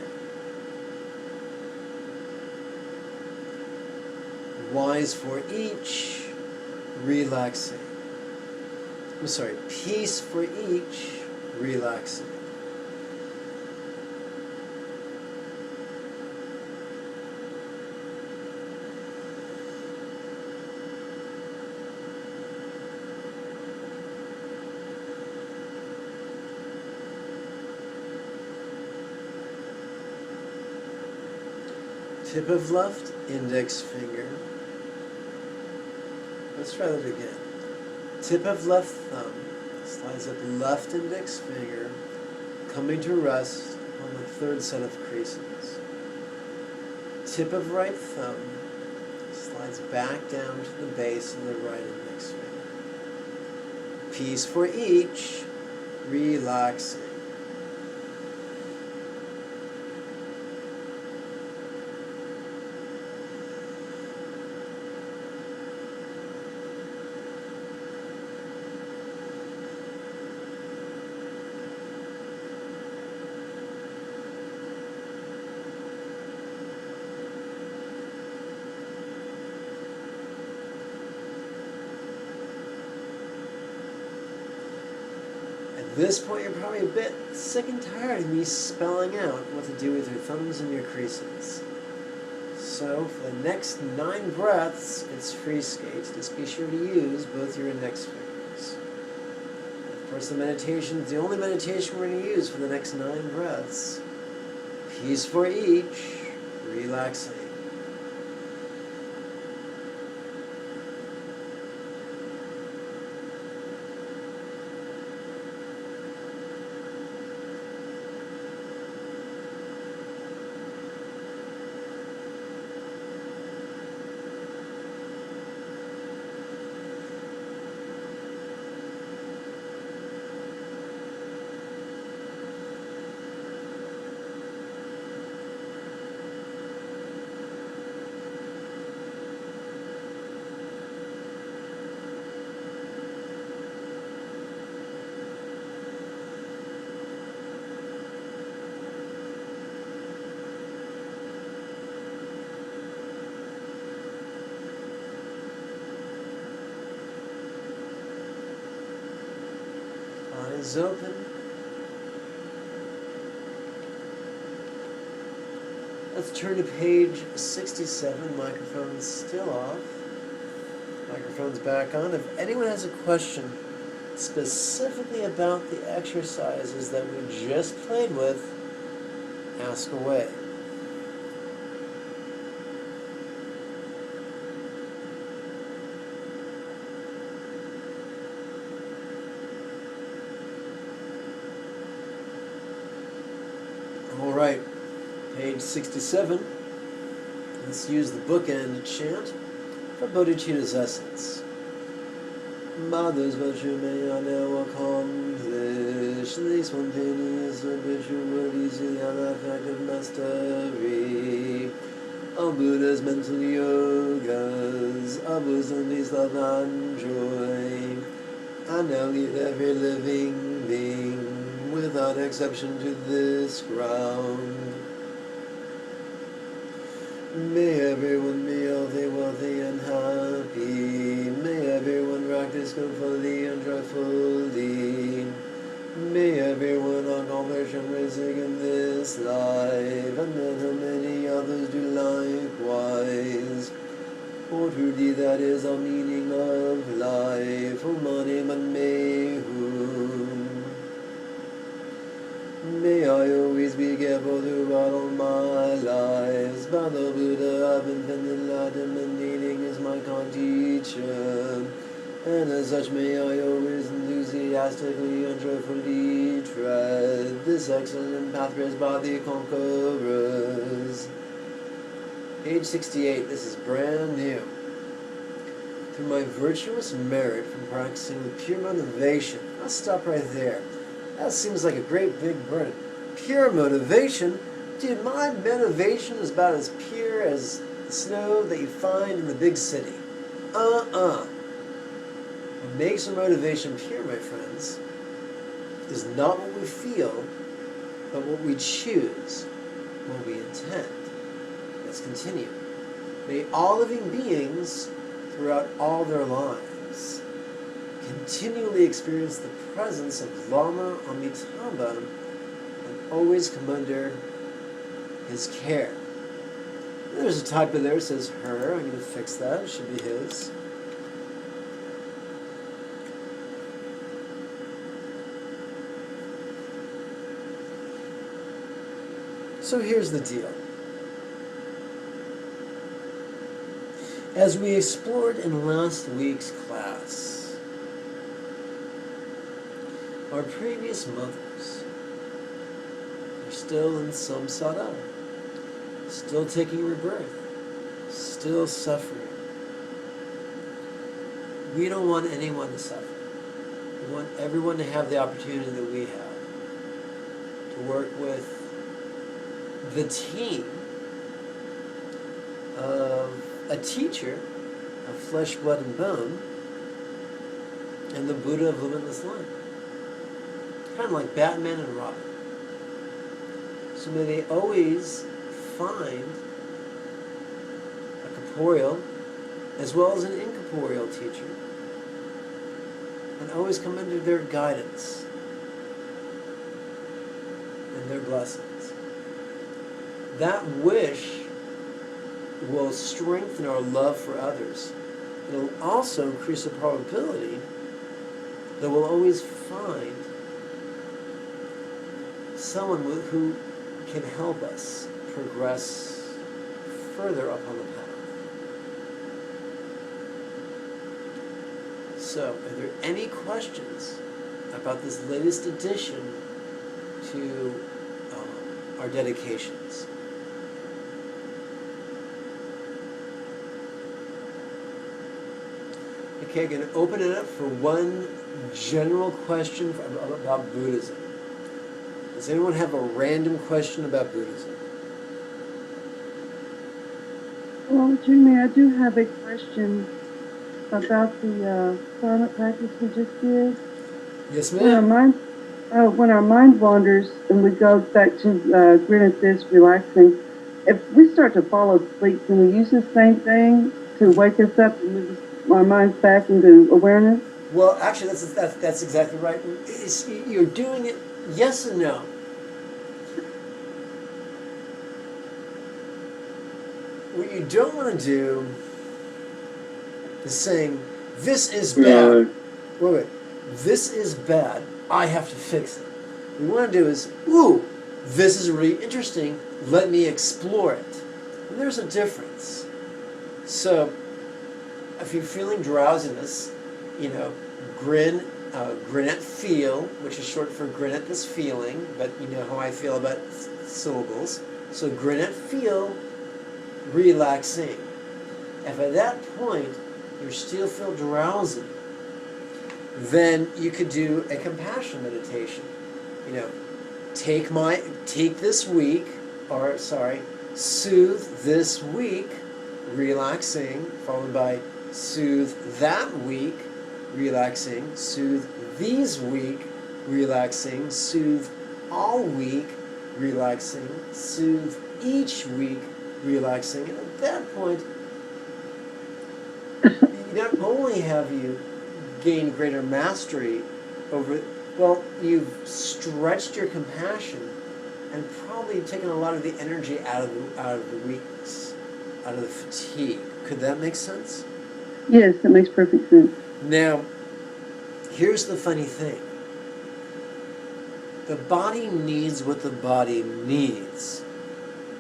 Wise for each, relaxing. I'm sorry, peace for each, relaxing. Tip of left index finger. Let's try that again. Tip of left thumb slides up left index finger, coming to rest on the third set of creases. Tip of right thumb slides back down to the base of the right index finger. Peace for each, relaxing. At this point, you're probably a bit sick and tired of me spelling out what to do with your thumbs and your creases. So, for the next 9 breaths, it's free skate. Just be sure to use both your index fingers. Of course, the meditation is the only meditation we're going to use for the next 9 breaths. Peace for each, relaxing. Eyes open. Let's turn to page 67. Microphone's still off. Microphone's back on. If anyone has a question specifically about the exercises that we just played with, ask away. All right, page 67. Let's use the bookend chant for Bodhicitta's essence. Mothers, what you may now accomplish, the spontaneous habitual, easy, unaffected mastery of Buddha's mental yogas, of wisdom, peace, love, and joy. I now lead every living being without exception to this ground. May everyone be healthy, wealthy, and happy. May everyone practice skillfully and joyfully. May everyone accomplish everything in this life, and then many others do likewise. For truly that is the meaning of life. O Mani Padme Hum. May I always be careful throughout all my lives. By the Buddha of infinite enlightenment, meaning is my con-teacher. And as such may I always enthusiastically and joyfully tread this excellent path raised by the conquerors. Page 68, this is brand new. Through my virtuous merit from practicing with pure motivation. I'll stop right there. That seems like a great big burden. Pure motivation? Dude, my motivation is about as pure as the snow that you find in the big city. What makes our motivation pure, my friends, is not what we feel, but what we choose, what we intend. Let's continue. May all living beings, throughout all their lives, beings continually experience the presence of Lama Amitabha and always come under his care. There's a typo there that says her. I'm going to fix that. It should be his. So here's the deal. As we explored in last week's class, our previous mothers are still in samsara, still taking rebirth, still suffering. We don't want anyone to suffer. We want everyone to have the opportunity that we have to work with the team of a teacher of flesh, blood, and bone, and the Buddha of limitless light. Kind of like Batman and Robin. So may they always find a corporeal as well as an incorporeal teacher, and always come under their guidance and their blessings. That wish will strengthen our love for others. It'll also increase the probability that we'll always find someone who can help us progress further up on the path. So, are there any questions about this latest addition to our dedications? Okay, I'm going to open it up for one general question about Buddhism. Does anyone have a random question about Buddhism? Well, Jigme, I do have a question about the silent practice we just did. Yes, When ma'am. when our mind wanders and we go back to grin at this, relaxing, if we start to fall asleep, can we use the same thing to wake us up and move our minds back into awareness? Well, actually, that's exactly right. You're doing it, yes and no. What you don't want to do is saying, this is bad. Wait. This is bad. I have to fix it. What we want to do is, ooh, this is really interesting. Let me explore it. And there's a difference. So, if you're feeling drowsiness, grin at feel, which is short for grin at this feeling, but you know how I feel about syllables. So grin at feel, relaxing. If at that point you still feel drowsy, then you could do a compassion meditation. Soothe this week, relaxing, followed by soothe that week, relaxing, soothe these week, relaxing, soothe all week, relaxing, soothe each week, relaxing. And at that point, not only have you gained greater mastery over, you've stretched your compassion and probably taken a lot of the energy out of the weakness, out of the fatigue. Could that make sense? Yes, that makes perfect sense. Now, here's the funny thing. The body needs what the body needs.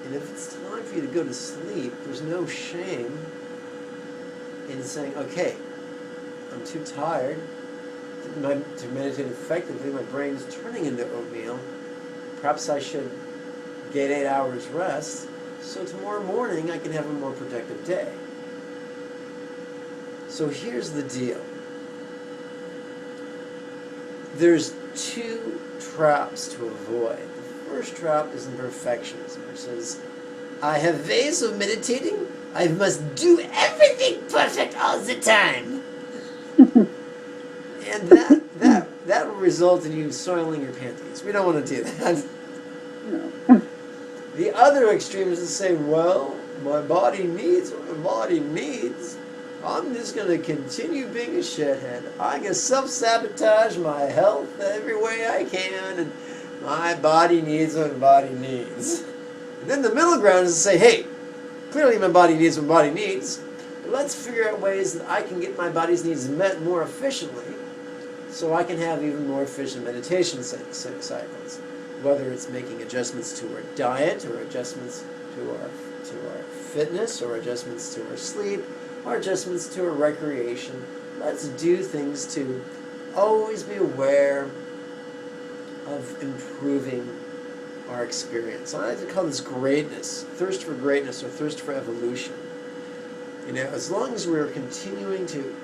And if it's time for you to go to sleep, there's no shame in saying, okay, I'm too tired to meditate effectively. My brain's turning into oatmeal. Perhaps I should get 8 hours rest so tomorrow morning I can have a more productive day. So here's the deal. There's two traps to avoid. The first trap is in perfectionism, which says, I have ways of meditating. I must do everything perfect all the time. And that will result in you soiling your panties. We don't want to do that. No. The other extreme is to say, well, my body needs what my body needs. I'm just going to continue being a shithead. I can self-sabotage my health every way I can, and my body needs what my body needs. And then the middle ground is to say, hey, clearly my body needs what my body needs, but let's figure out ways that I can get my body's needs met more efficiently so I can have even more efficient meditation cycles. Whether it's making adjustments to our diet, or adjustments to our fitness, or adjustments to our sleep, or adjustments to our recreation. Let's do things to always be aware of improving our experience. I like to call this greatness, thirst for greatness, or thirst for evolution. You know, as long as we're continuing to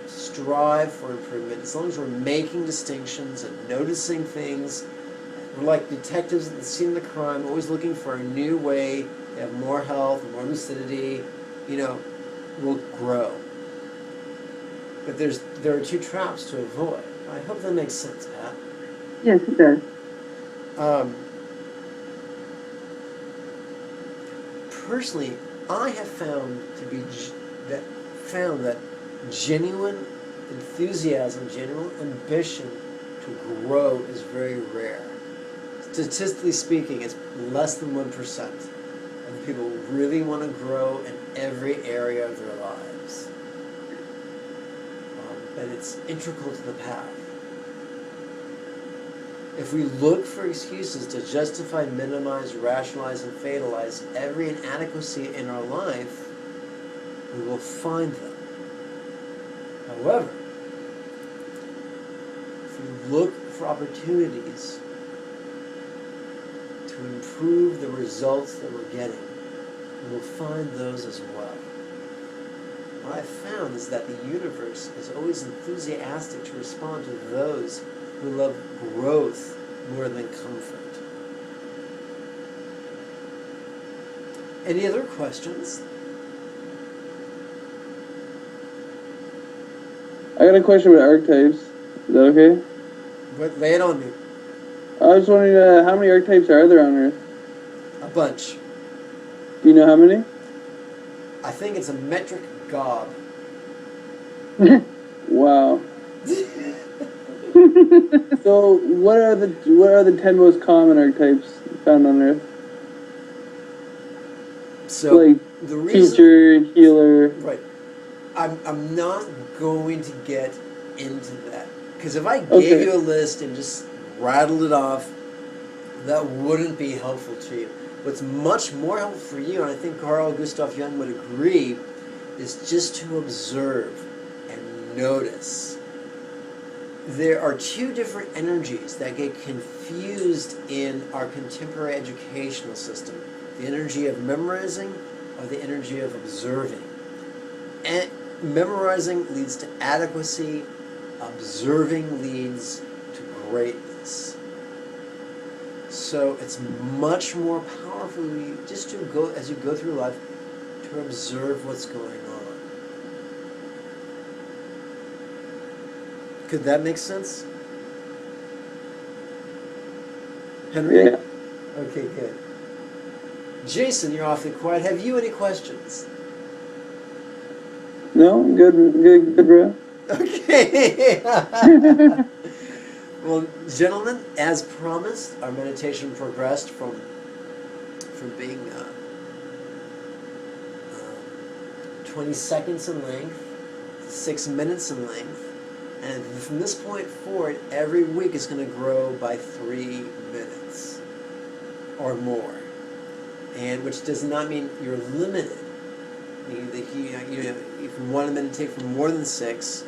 strive for improvement, as long as we're making distinctions and noticing things, we're like detectives at the scene of the crime, always looking for a new way to have more health, more lucidity, you know, we'll grow. But there are two traps to avoid. I hope that makes sense, Pat. Yes, it does. Personally, I have found that genuine enthusiasm, genuine ambition to grow is very rare. Statistically speaking, it's less than 1% of the people who really want to grow in every area of their lives. But it's integral to the path. If we look for excuses to justify, minimize, rationalize, and fatalize every inadequacy in our life, we will find them. However, if we look for opportunities to improve the results that we're getting, we will find those as well. What I've found is that the universe is always enthusiastic to respond to those who love growth more than comfort. Any other questions? I got a question about archetypes. Is that okay? But lay it on me. I was wondering, how many archetypes are there on Earth? A bunch. Do you know how many? I think it's a metric gob. Wow. So, what are the 10 most common archetypes found on Earth? So like the reason, teacher, healer. right? I'm not going to get into that because if I gave you a list and just rattled it off, that wouldn't be helpful to you. What's much more helpful for you, and I think Carl Gustav Jung would agree, is just to observe and notice. There are two different energies that get confused in our contemporary educational system. The energy of memorizing or the energy of observing. And memorizing leads to adequacy, observing leads to greatness. So it's much more powerful just to go, as you go through life, to observe what's going on. Could that make sense? Henry? Yeah. Okay, good. Jason, you're awfully quiet. Have you any questions? No, good, bro. Okay. Well, gentlemen, as promised, our meditation progressed from being 20 seconds in length to 6 minutes in length. And from this point forward, every week is going to grow by 3 minutes or more. And which does not mean you're limited. If you want to meditate for more than 6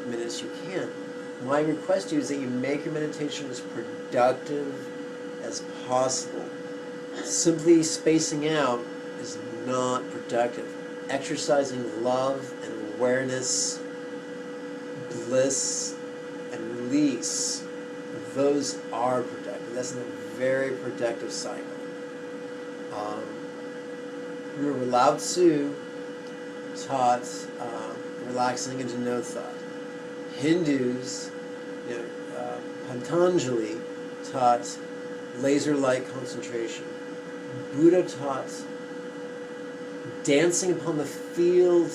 minutes, you can. My request to you is that you make your meditation as productive as possible. Simply spacing out is not productive. Exercising love and awareness, bliss and release, those are productive. That's a very productive cycle. Remember, Lao Tzu taught relaxing into no thought. Hindus, Patanjali taught laser-like concentration. Buddha taught dancing upon the field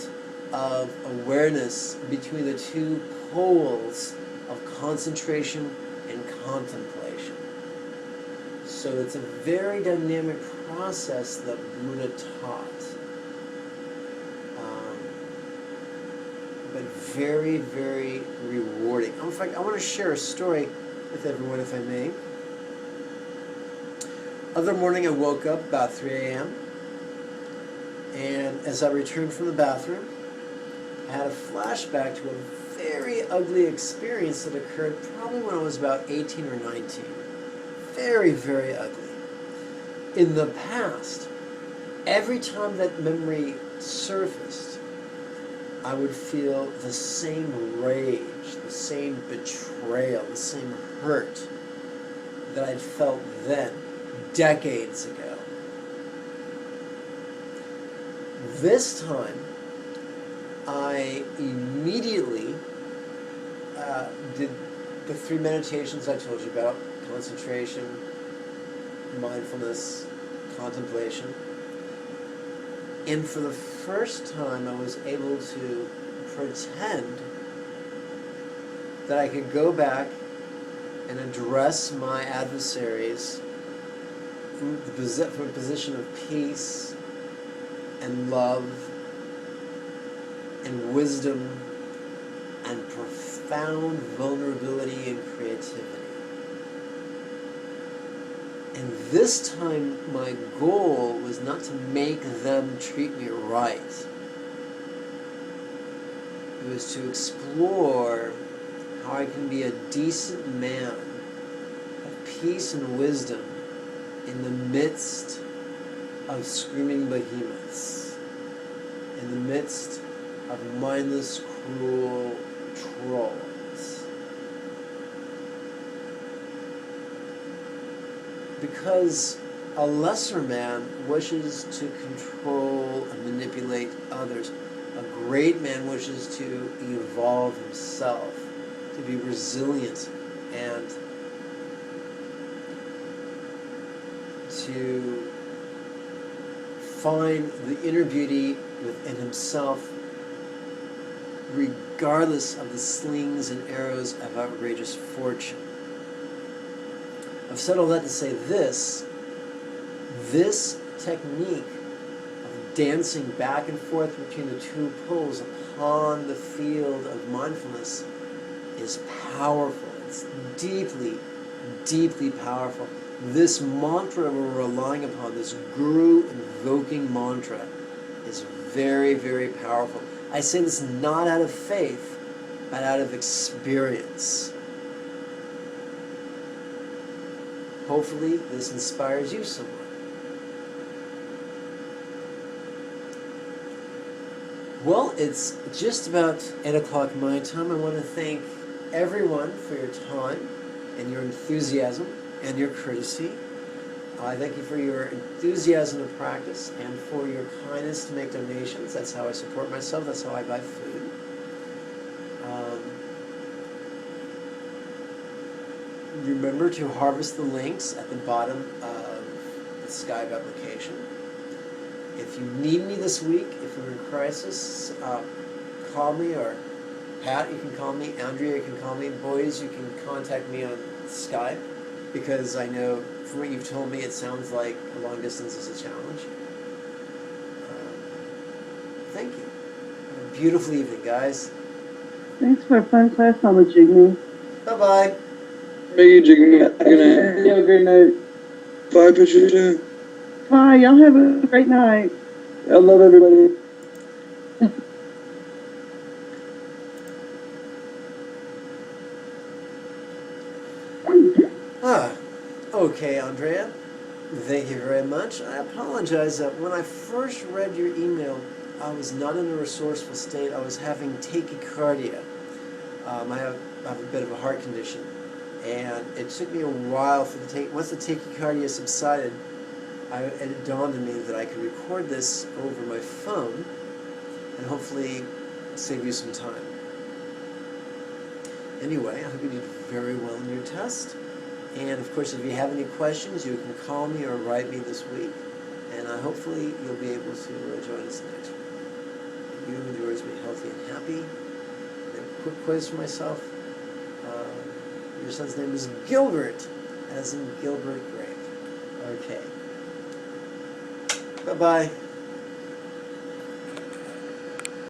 of awareness between the two poles of concentration and contemplation. So it's a very dynamic process that Buddha taught. But very, very rewarding. In fact, I want to share a story with everyone, if I may. Other morning, I woke up about 3 a.m. And as I returned from the bathroom, I had a flashback to a very ugly experience that occurred probably when I was about 18 or 19. Very, very ugly. In the past, every time that memory surfaced, I would feel the same rage, the same betrayal, the same hurt that I'd felt then, decades ago. This time, I immediately did the 3 meditations I told you about: concentration, mindfulness, contemplation. And for the first time, I was able to pretend that I could go back and address my adversaries from a position of peace and love and wisdom and profound vulnerability and creativity. And this time, my goal was not to make them treat me right. It was to explore how I can be a decent man of peace and wisdom in the midst of screaming behemoths, in the midst of mindless, cruel trolls. Because a lesser man wishes to control and manipulate others. A great man wishes to evolve himself, to be resilient, and to find the inner beauty within himself, regardless of the slings and arrows of outrageous fortune. I've said all that to say this technique of dancing back and forth between the two poles upon the field of mindfulness is powerful. It's deeply, deeply powerful. This mantra we're relying upon, this guru invoking mantra, is very, very powerful. I say this not out of faith, but out of experience. Hopefully, this inspires you somewhat. Well, it's just about 8 o'clock my time. I want to thank everyone for your time and your enthusiasm and your courtesy. I thank you for your enthusiasm to practice and for your kindness to make donations. That's how I support myself. That's how I buy food. Remember to harvest the links at the bottom of the Skype application. If you need me this week, if you're in crisis, call me, or Pat, you can call me, Andrea, you can call me, boys, you can contact me on Skype, because I know from what you've told me it sounds like a long distance is a challenge. Thank you. Have a beautiful evening, guys. Thanks for a fun class on the Jigme. Bye-bye. Thank you, Jigme. Good night. You have a great night. Bye, Patricia. Bye. Y'all have a great night. I love everybody. Okay, Andrea. Thank you very much. I apologize that when I first read your email, I was not in a resourceful state. I was having tachycardia. I have a bit of a heart condition. And it took me a while for once the tachycardia subsided, it dawned on me that I could record this over my phone and hopefully save you some time. Anyway, I hope you did very well in your test. And of course, if you have any questions, you can call me or write me this week. And hopefully you'll be able to join us next week. you and yours be healthy and happy. And a quick quiz for myself. Your son's name is Gilbert, as in Gilbert Grape. Okay. Bye-bye.